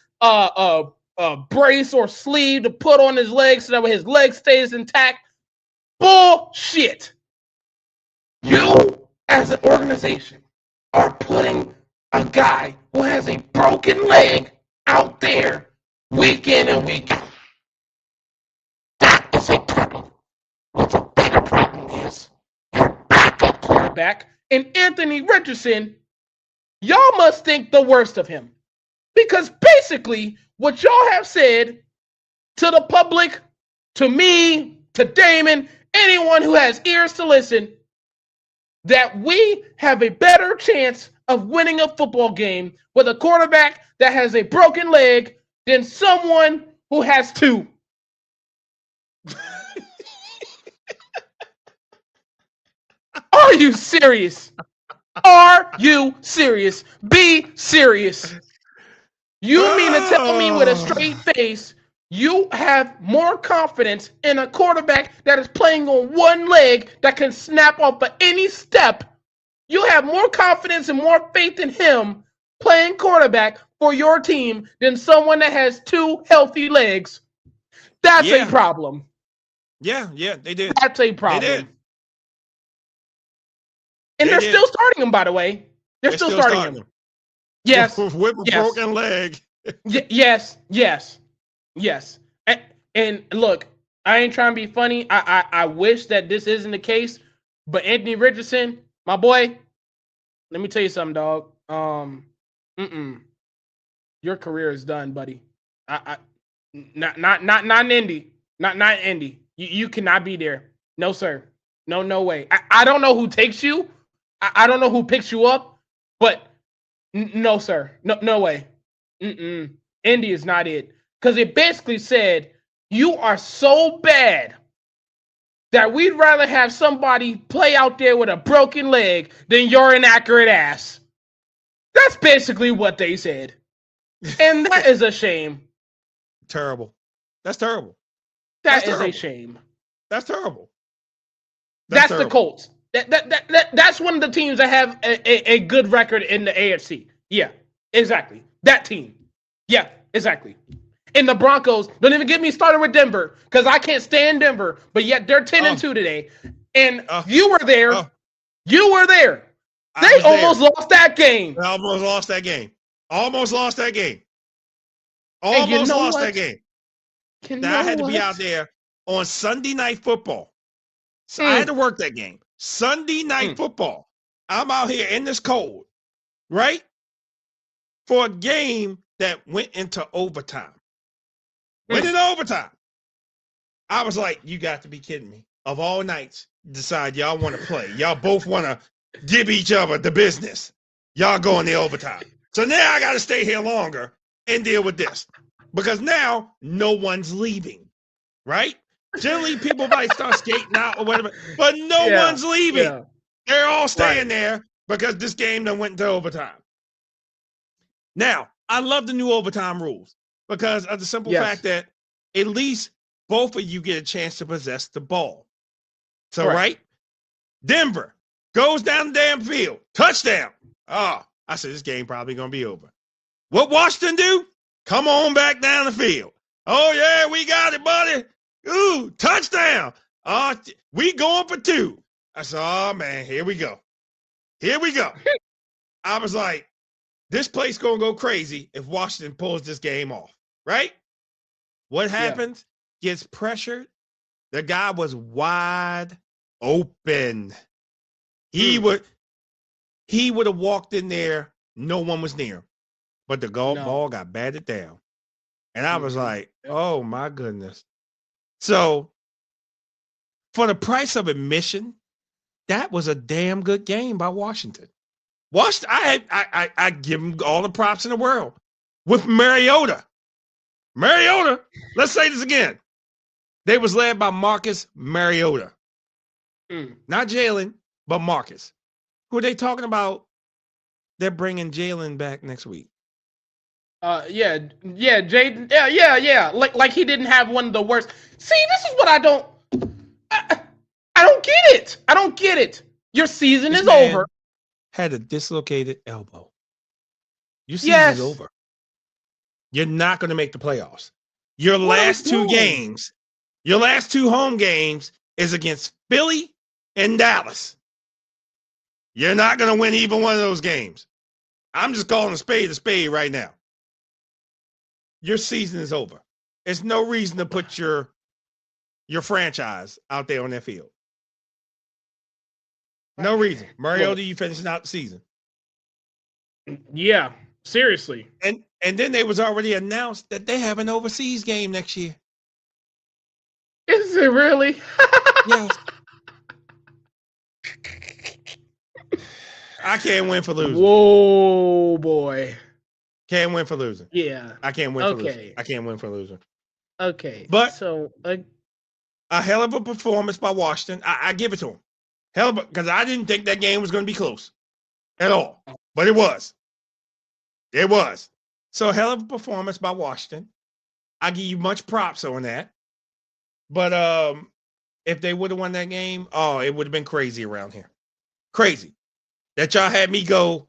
brace or sleeve to put on his leg so that his leg stays intact. Bullshit. You, as an organization, are putting a guy who has a broken leg out there week in and week out. That is a problem. What's a bigger problem is your backup quarterback and Anthony Richardson. Y'all must think the worst of him. Because basically, what y'all have said to the public, to me, to Damon, anyone who has ears to listen, that we have a better chance of winning a football game with a quarterback that has a broken leg than someone who has two. Are you serious? Are you serious? Be serious. You mean to tell me with a straight face you have more confidence in a quarterback that is playing on one leg that can snap off of any step? You have more confidence and more faith in him playing quarterback for your team than someone that has two healthy legs. That's a problem. Yeah, they did. That's a problem. They did. And they're still starting him, by the way. They're still starting him. Yes. With a broken leg. Yes. And look, I ain't trying to be funny. I wish that this isn't the case. But Anthony Richardson, my boy, let me tell you something, dog. Your career is done, buddy. Not in Indy. Not in Indy. You cannot be there. No, sir. No way. I don't know who takes you. I don't know who picks you up, but no, sir. No way. Indy is not it. Because it basically said, you are so bad that we'd rather have somebody play out there with a broken leg than your inaccurate ass. That's basically what they said. And that is a shame. Terrible. That's terrible. That's a shame. That's terrible. That's terrible. The Colts. That's one of the teams that have a good record in the AFC. Yeah, exactly. That team. Yeah, exactly. And the Broncos, don't even get me started with Denver, because I can't stand Denver, but yet they're 10-2 today. And you were there. You were there. They almost lost that game. They almost lost that game. Almost lost that game. Almost lost that game. I had to be out there on Sunday Night Football. So I had to work that game. Sunday Night Football. I'm out here in this cold, right? For a game that went into overtime. Went into overtime. I was like, you got to be kidding me. Of all nights, decide y'all want to play. Y'all both want to give each other the business. Y'all go in the overtime. So now I got to stay here longer and deal with this. Because now no one's leaving, right? Generally, people might start skating out or whatever, but no one's leaving. Yeah. They're all staying there because this game done went into overtime. Now, I love the new overtime rules because of the simple fact that at least both of you get a chance to possess the ball. So, right? Denver goes down the damn field. Touchdown. Oh, I said this game probably going to be over. What Washington do? Come on back down the field. Oh, yeah, we got it, buddy. Ooh, touchdown. We going for 2. I said, oh, man, here we go. Here we go. I was like, this place going to go crazy if Washington pulls this game off, right? What happens? Gets pressured. The guy was wide open. He would have walked in there. No one was near him. But the ball got batted down. And I was like, oh, my goodness. So for the price of admission, that was a damn good game by Washington. I give them all the props in the world. With Mariota. Let's say this again. They was led by Marcus Mariota. Not Jalen, but Marcus. Who are they talking about? They're bringing Jalen back next week. Jaden. Yeah. Like he didn't have one of the worst. See, this is what I don't get it. I don't get it. Your season is over. Had a dislocated elbow. Your season is over. You're not going to make the playoffs. Your last 2 games, your last 2 home games is against Philly and Dallas. You're not going to win even one of those games. I'm just calling a spade right now. Your season is over. There's no reason to put your franchise out there on that field. No reason. Mariota, you finishing out the season. Yeah, seriously. And then they was already announced that they have an overseas game next year. Is it really? Yes. I can't win for losing. Whoa, boy. Can't win for losing. Yeah. I can't win for losing. I can't win for losing. Okay. But so a hell of a performance by Washington. I give it to them. Because I didn't think that game was going to be close at all. But it was. It was. So hell of a performance by Washington. I give you much props on that. But if they would have won that game, it would have been crazy around here. Crazy. That y'all had me go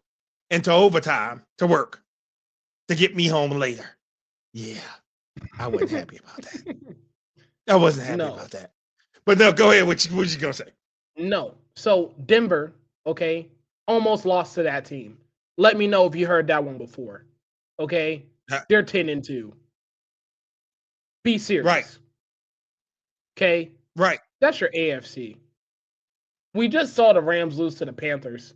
into overtime to work to get me home later. Yeah. I wasn't happy about that. I wasn't happy about that. But no, go ahead. What you going to say? No. So Denver, okay, almost lost to that team. Let me know if you heard that one before. Okay? They're 10-2. Be serious. Right. Okay? Right. That's your AFC. We just saw the Rams lose to the Panthers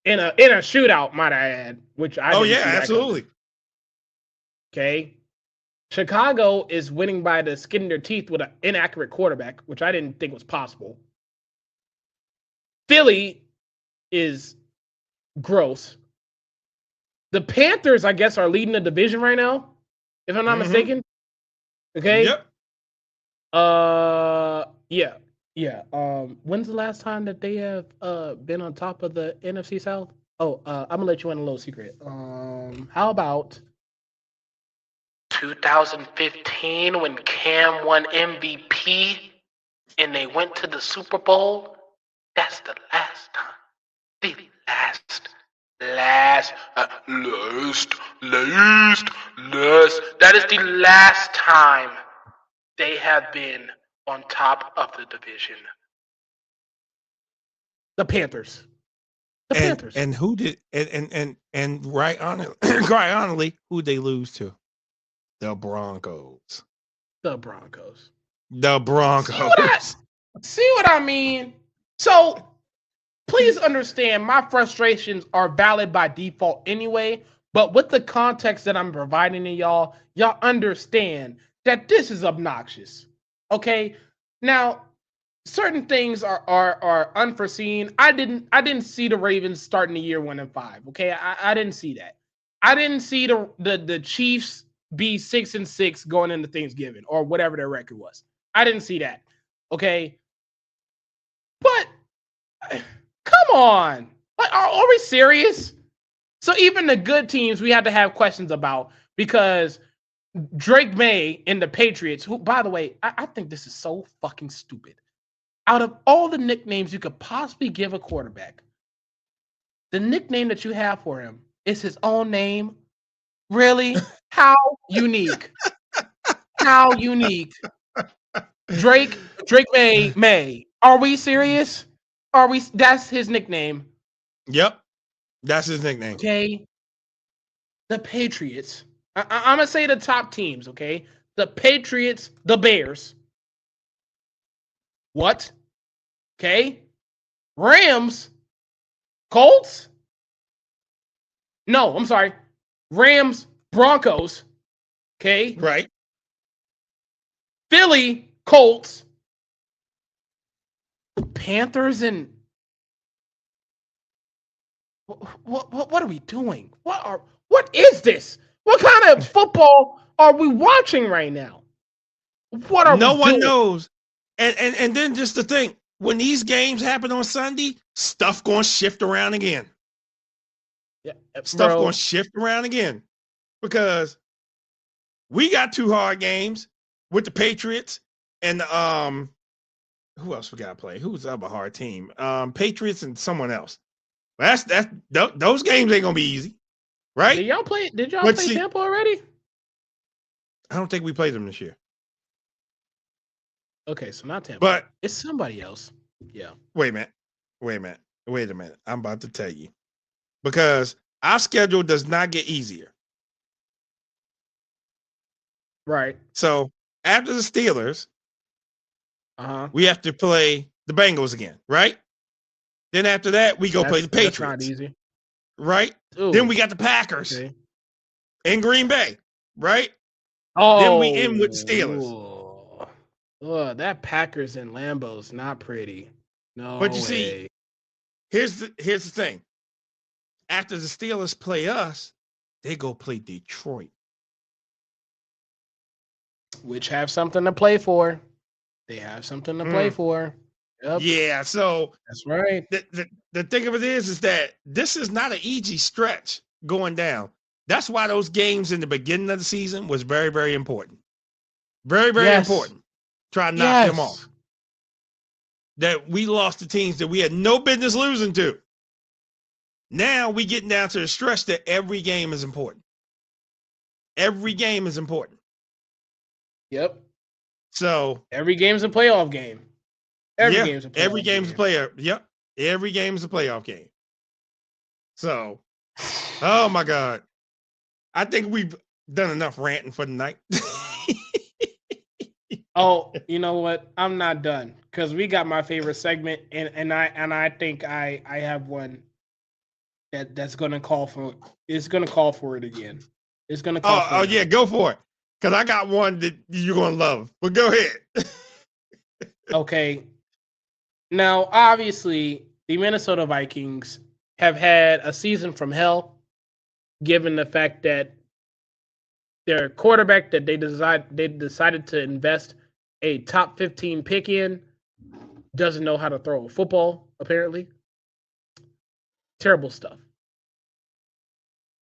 in a shootout, might I add, which I didn't see absolutely. Okay? Chicago is winning by the skin of their teeth with an inaccurate quarterback, which I didn't think was possible. Philly is gross. The Panthers, I guess, are leading the division right now, if I'm not mistaken. Okay. Yep. Yeah. When's the last time that they have been on top of the NFC South? Oh, I'm gonna let you in a little secret. How about 2015 when Cam won MVP and they went to the Super Bowl? That's the last time. The last. That is the last time they have been on top of the division. the Panthers? The Panthers. And who did and right honestly, who they lose to? The Broncos. The Broncos. The Broncos. See what I mean? So please understand my frustrations are valid by default anyway, but with the context that I'm providing to y'all understand that this is obnoxious. Okay? Now, certain things are unforeseen. I didn't see the Ravens starting the year 1-5. Okay? I didn't see that. I didn't see the Chiefs be 6-6 going into Thanksgiving or whatever their record was. I didn't see that. Okay? But come on. Are we serious? So even the good teams we had to have questions about because Drake May and the Patriots, who, by the way, I think this is so fucking stupid. Out of all the nicknames you could possibly give a quarterback, the nickname that you have for him is his own name. Really? How unique. How unique. Drake May. Are we serious? That's his nickname. Yep. That's his nickname. Okay. The Patriots. I'm going to say the top teams, okay? The Patriots, the Bears. What? Okay. Rams, Colts. No, I'm sorry. Rams, Broncos. Okay. Right. Philly, Colts. Panthers and what are we doing? What is this? What kind of football are we watching right now? What are no we one doing? knows. And then just the thing, when these games happen on Sunday, stuff going to shift around again. Yeah, Stuff bro. going to shift around again because we got 2 hard games with the Patriots and who else we got to play? Who's up a hard team? Patriots and someone else. Those games ain't gonna be easy, right? Did y'all play Tampa already? I don't think we played them this year. Okay, so not Tampa. But it's somebody else. Yeah. Wait a minute. I'm about to tell you. Because our schedule does not get easier. Right. So after the Steelers, we have to play the Bengals again, right? Then after that, we play the Patriots. That's not easy. Right? Ooh. Then we got the Packers in Green Bay, right? Oh. Then we end with the Steelers. Oh, that Packers in Lambeau's not pretty. No. But you see, here's the thing. After the Steelers play us, they go play Detroit. Which have something to play for. They have something to play for. Yep. Yeah, so that's right. The thing of it is that this is not an easy stretch going down. That's why those games in the beginning of the season was very, very important. Very, very important. Try to knock them off. That we lost to teams that we had no business losing to. Now we getting down to the stretch that every game is important. Every game is important. Yep. So every game's a playoff game. Every game's a playoff game. Yep. Every game is a playoff game. So, oh my God. I think we've done enough ranting for the night. Oh, you know what? I'm not done because we got my favorite segment, and I think I have one that's gonna call for it again. It's gonna call. Oh yeah, go for it. Because I got one that you're gonna love. But go ahead. Okay. Now, obviously, the Minnesota Vikings have had a season from hell, given the fact that their quarterback that they decided to invest a top 15 pick in doesn't know how to throw a football, apparently. Terrible stuff.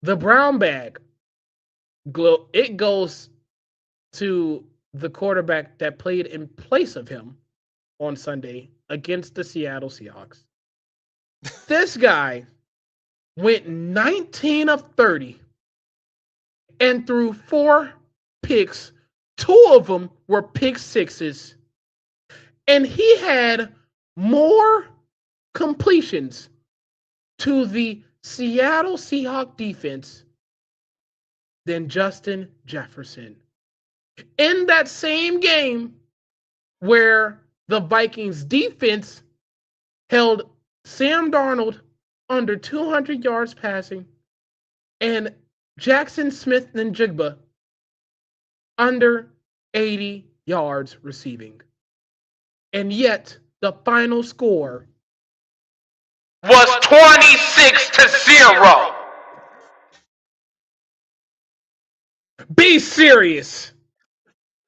The brown bag, it goes to the quarterback that played in place of him on Sunday against the Seattle Seahawks. This guy went 19 of 30 and threw 4 picks. 2 of them were pick sixes. And he had more completions to the Seattle Seahawks defense than Justin Jefferson. In that same game where the Vikings defense held Sam Darnold under 200 yards passing and Jackson Smith-Njigba under 80 yards receiving. And yet the final score was 26-0. Be serious.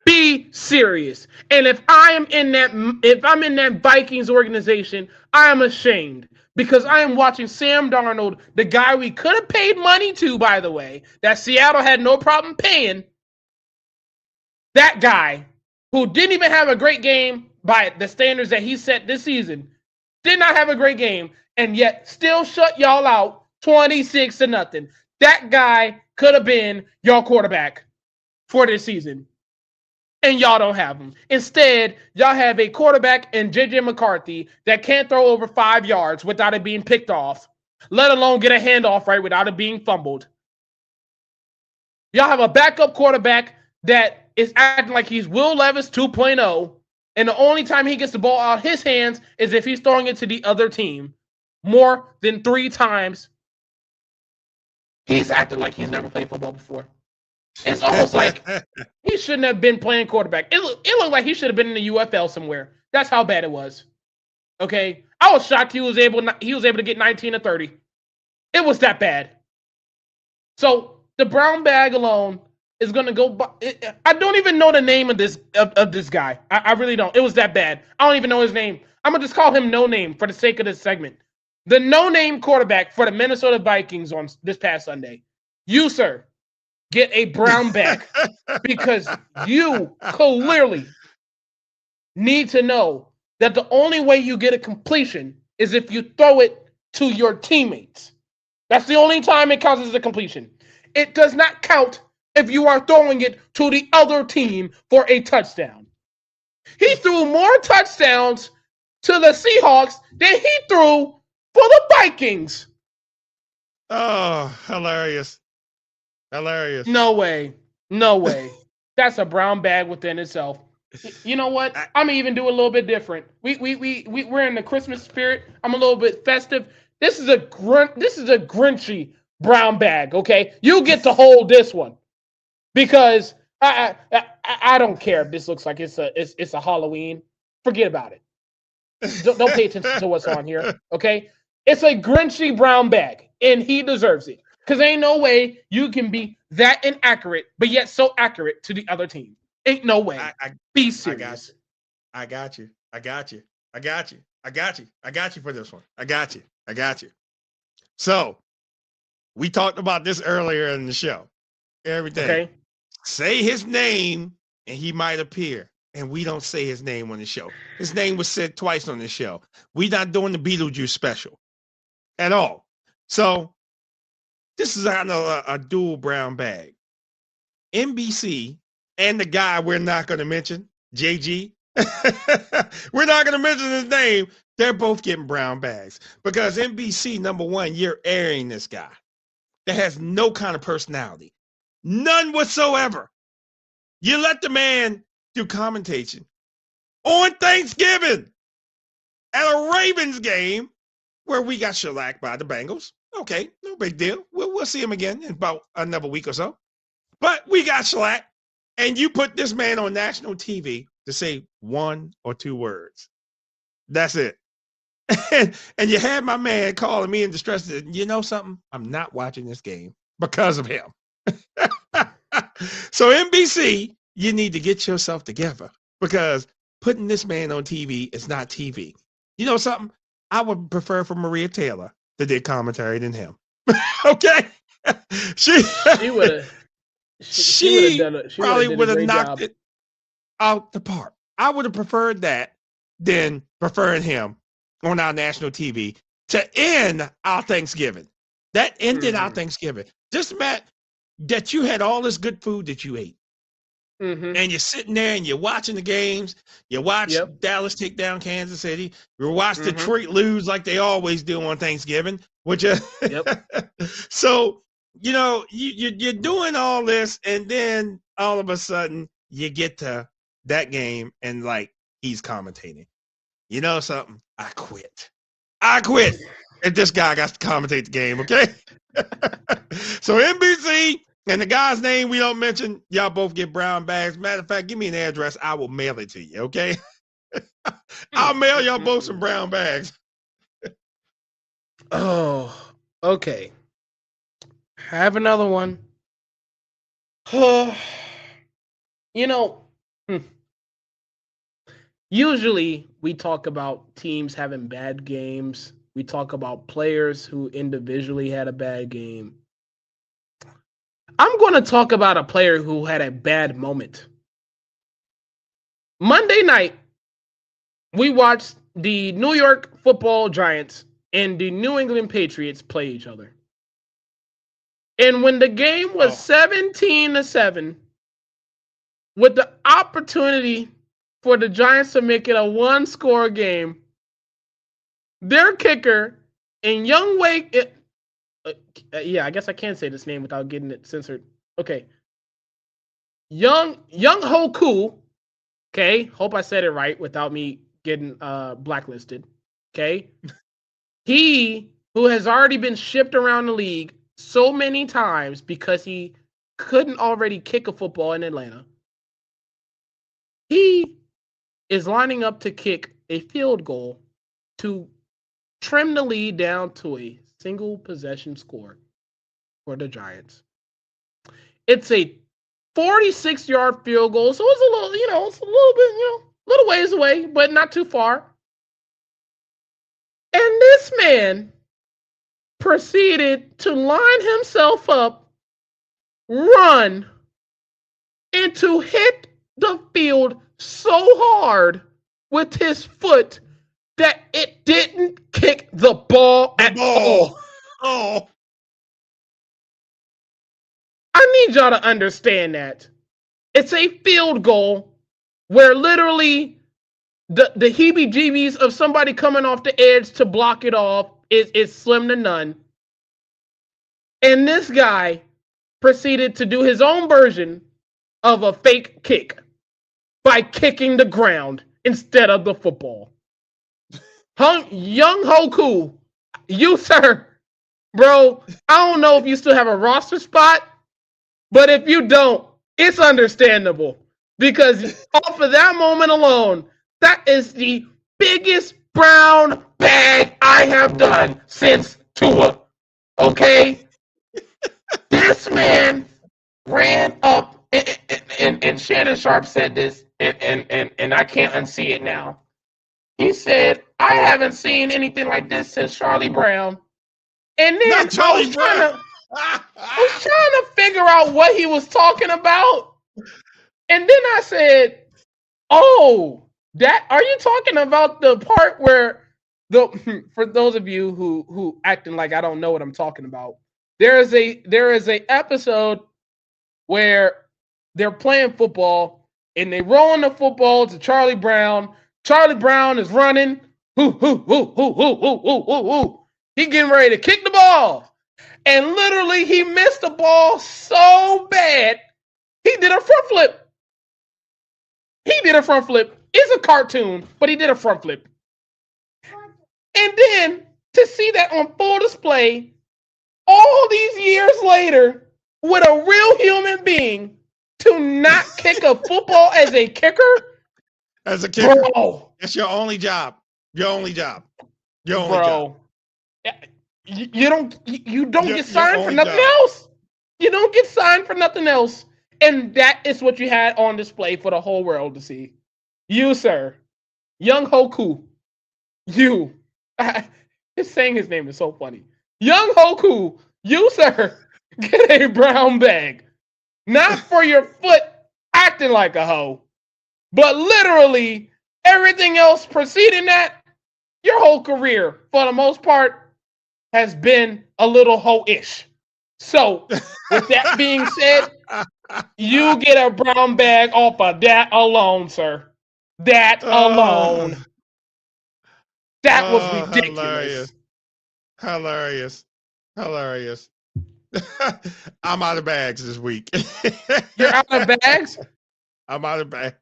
Be serious. And if I'm in that Vikings organization, I am ashamed because I am watching Sam Darnold, the guy we could have paid money to, by the way, that Seattle had no problem paying. That guy who didn't even have a great game by the standards that he set this season, did not have a great game, and yet still shut y'all out 26-0. That guy could have been your quarterback for this season. And y'all don't have him. Instead, y'all have a quarterback in J.J. McCarthy that can't throw over 5 yards without it being picked off, let alone get a handoff right without it being fumbled. Y'all have a backup quarterback that is acting like he's Will Levis 2.0, and the only time he gets the ball out of his hands is if he's throwing it to the other team more than 3 times. He's acting like he's never played football before. It's almost like he shouldn't have been playing quarterback. It looked like he should have been in the UFL somewhere. That's how bad it was. Okay, I was shocked he was able to get 19 to 30. It was that bad. So the brown bag alone is going to go. I don't even know the name of this guy. I really don't. It was that bad. I don't even know his name. I'm gonna just call him No Name for the sake of this segment. The No Name quarterback for the Minnesota Vikings on this past Sunday. You, sir, get a brown bag because you clearly need to know that the only way you get a completion is if you throw it to your teammates. That's the only time it counts as a completion. It does not count if you are throwing it to the other team for a touchdown. He threw more touchdowns to the Seahawks than he threw for the Vikings. Oh, hilarious. Hilarious. No way. No way. That's a brown bag within itself. You know what? I'm gonna even do a little bit different. We're in the Christmas spirit. I'm a little bit festive. This is a Grinchy brown bag, okay? You get to hold this one. Because I don't care if this looks like it's a Halloween. Forget about it. Don't pay attention to what's on here, okay? It's a Grinchy brown bag, and he deserves it. Because ain't no way you can be that inaccurate, but yet so accurate to the other team. Ain't no way. Be serious. I got you for this one. I got you. So, we talked about this earlier in the show. Everything. Okay. Say his name, and he might appear. And we don't say his name on the show. His name was said twice on the show. We're not doing the Beetlejuice special at all. So, this is a dual brown bag. NBC and the guy we're not going to mention, JG, we're not going to mention his name. They're both getting brown bags because NBC, number one, you're airing this guy that has no kind of personality, none whatsoever. You let the man do commentation on Thanksgiving at a Ravens game where we got shellacked by the Bengals. Okay, no big deal. We'll see him again in about another week or so. But we got shellacked, and you put this man on national TV to say 1 or 2 words. That's it. and you had my man calling me in distress. You know something? I'm not watching this game because of him. So NBC, you need to get yourself together because putting this man on TV is not TV. You know something? I would prefer for Maria Taylor to did commentary than him. Okay, she would have. She probably would have knocked job. it out the park. I would have preferred that than preferring him on our national TV to end our Thanksgiving. That ended our Thanksgiving. Just imagine that you had all this good food that you ate. And you're sitting there and you're watching the games. You watch Dallas take down Kansas City. You watch Detroit lose like they always do on Thanksgiving. So, you know, you're doing all this, and then all of a sudden you get to that game and like he's commentating. You know something? I quit. And this guy got to commentate the game, okay? So NBC and the guy's name we don't mention, y'all both get brown bags. Matter of fact, give me an address. I will mail it to you, okay? I'll mail y'all both some brown bags. Oh, okay. Have another one. You know, usually we talk about teams having bad games. We talk about players who individually had a bad game. I'm going to talk about a player who had a bad moment. Monday night, we watched the New York Football Giants and the New England Patriots play each other. And when the game was 17-7, with the opportunity for the Giants to make it a one-score game, their kicker and Young Wake... I guess I can't say this name without getting it censored. Okay. Young Hoku, okay, hope I said it right without me getting blacklisted, okay? He, who has already been shipped around the league so many times because he couldn't already kick a football in Atlanta, he is lining up to kick a field goal to trim the lead down to a single possession score for the Giants. It's a 46-yard field goal, so it's a little, it's a little bit, little ways away, but not too far. And this man proceeded to line himself up, run, and to hit the field so hard with his foot that it didn't kick the ball at all. Oh. I need y'all to understand that. It's a field goal where literally the heebie-jeebies of somebody coming off the edge to block it off is slim to none. And this guy proceeded to do his own version of a fake kick by kicking the ground instead of the football. Young Hoku, you, sir, bro, I don't know if you still have a roster spot, but if you don't, it's understandable. Because off of that moment alone, that is the biggest brown bag I have done since Tua. Okay? This man ran up, and Shannon Sharp said this, and I can't unsee it now. He said, I haven't seen anything like this since Charlie Brown. And then I was trying to figure out what he was talking about. And then I said, oh, are you talking about the part where for those of you who acting like I don't know what I'm talking about, there is a episode where they're playing football and they rolling the football to Charlie Brown. Charlie Brown is running. He getting ready to kick the ball. And literally he missed the ball so bad, he did a front flip. It's a cartoon, but he did a front flip. And then to see that on full display all these years later with a real human being to not kick a football as a kicker. As a kicker, bro, it's your only job. Your only job. Your only job. bro. You don't Your get signed for only nothing job. else. You don't get signed for nothing else. And that is what you had on display for the whole world to see. You, sir, Young Hoku, you. His saying his name is so funny. Young Hoku, you, sir, get a brown bag. Not for your foot acting like a hoe, but literally everything else preceding that, your whole career, for the most part, has been a little hoe-ish. So, with that being said, you get a brown bag off of that alone, sir. That alone. That was ridiculous. Hilarious. I'm out of bags this week. You're out of bags? I'm out of bags.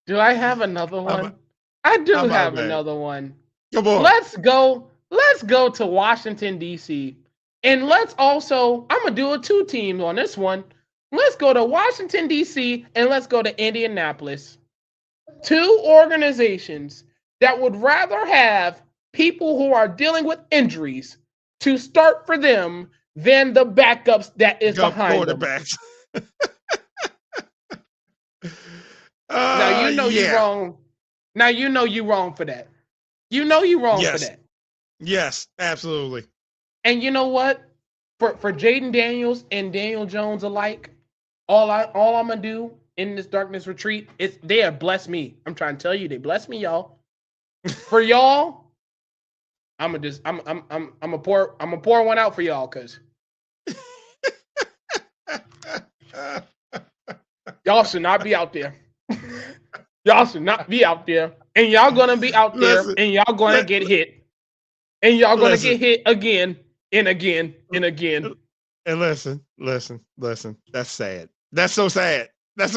Do I have another one? I do I'm have out of another one. Come on. Let's go to Washington, D.C. And let's also, I'm going to do a 2 teams on this one. Let's go to Washington, D.C. and let's go to Indianapolis. 2 organizations that would rather have people who are dealing with injuries to start for them than the backups that is behind them. Now you know you're wrong. Now you know you're wrong for that. You know you're wrong for that. Yes, absolutely. And you know what? For Jaden Daniels and Daniel Jones alike, all I'm gonna do in this darkness retreat is they have blessed me. I'm trying to tell you, they blessed me, y'all. For y'all, I'm gonna pour one out for y'all, cause y'all should not be out there. Y'all should not be out there, and y'all gonna be out there, and y'all gonna get hit, and y'all gonna get hit again and again and again. And listen. That's sad. That's so sad. And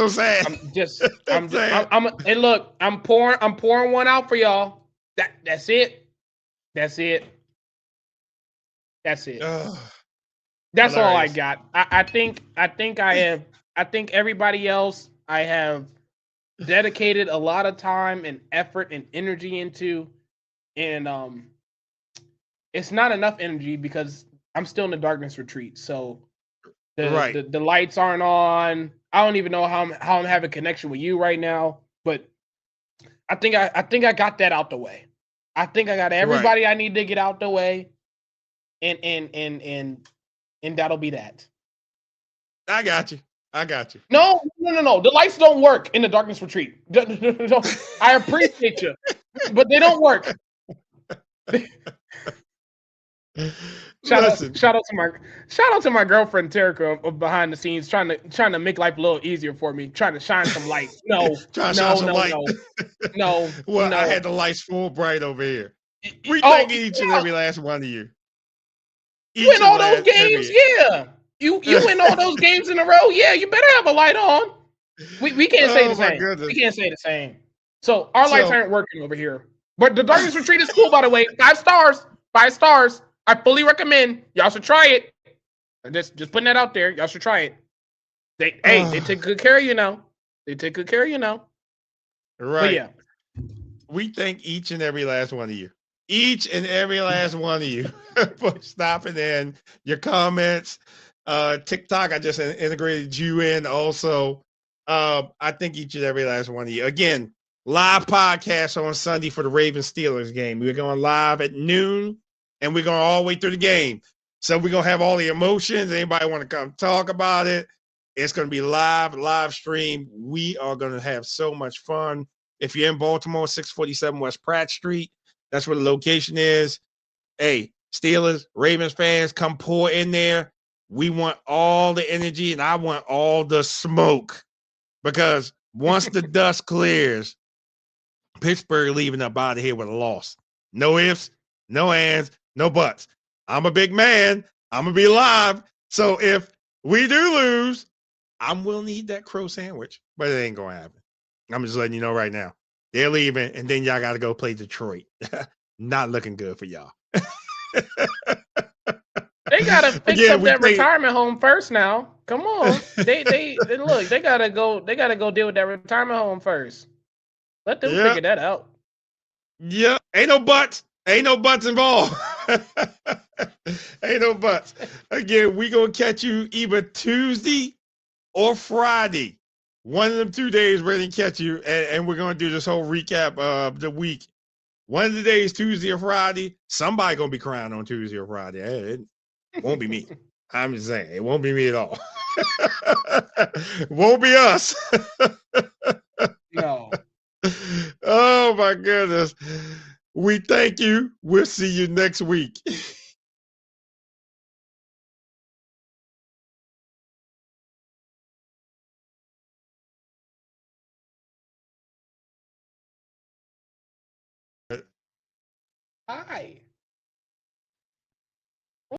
look, I'm pouring one out for y'all. That's it. That's all I got. I think everybody else I have dedicated a lot of time and effort and energy into, and it's not enough energy because I'm still in the darkness retreat. So the lights aren't on. I don't even know how I'm having connection with you right now, but I think I got that out the way. I think I got everybody I need to get out the way, and that'll be that. I got you. No. The lights don't work in the darkness retreat. I appreciate you, but they don't work. Shout out to my girlfriend Terica behind the scenes trying to make life a little easier for me, trying to shine some light. No. Well, I had the lights full bright over here. We thank each and every last one of you. You win all those games, yeah. You win all those games in a row, yeah. You better have a light on. We can't say the same. Goodness. We can't say the same. So our lights aren't working over here. But the darkness retreat is cool, by the way. 5 stars. 5 stars. I fully recommend. Y'all should try it. Just putting that out there. Y'all should try it. They take good care of you now. Right. But yeah. We thank each and every last one of you. For stopping in. Your comments. TikTok, I just integrated you in also. I thank each and every last one of you. Again, live podcast on Sunday for the Ravens-Steelers game. We're going live at noon, and we're going all the way through the game. So we're going to have all the emotions. Anybody want to come talk about it? It's going to be live stream. We are going to have so much fun. If you're in Baltimore, 647 West Pratt Street, that's where the location is. Hey, Steelers, Ravens fans, come pour in there. We want all the energy, and I want all the smoke. Because once the dust clears, Pittsburgh leaving up out of here with a loss. No ifs, no ands, no buts. I'm a big man. I'm going to be live. So if we do lose, I'm willing to eat that crow sandwich. But it ain't going to happen. I'm just letting you know right now. They're leaving, and then y'all got to go play Detroit. Not looking good for y'all. They gotta fix up that retirement home first now. Come on. They look, they gotta go deal with that retirement home first. Let them figure that out. Yeah, ain't no buts. Ain't no buts involved. Ain't no buts. Again, we gonna catch you either Tuesday or Friday. One of them 2 days we're gonna catch you, and we're gonna do this whole recap of the week. One of the days, Tuesday or Friday, somebody gonna be crying on Tuesday or Friday. It won't be me. I'm just saying, it won't be me at all. Won't be us. No. Oh my goodness. We thank you. We'll see you next week. Hi.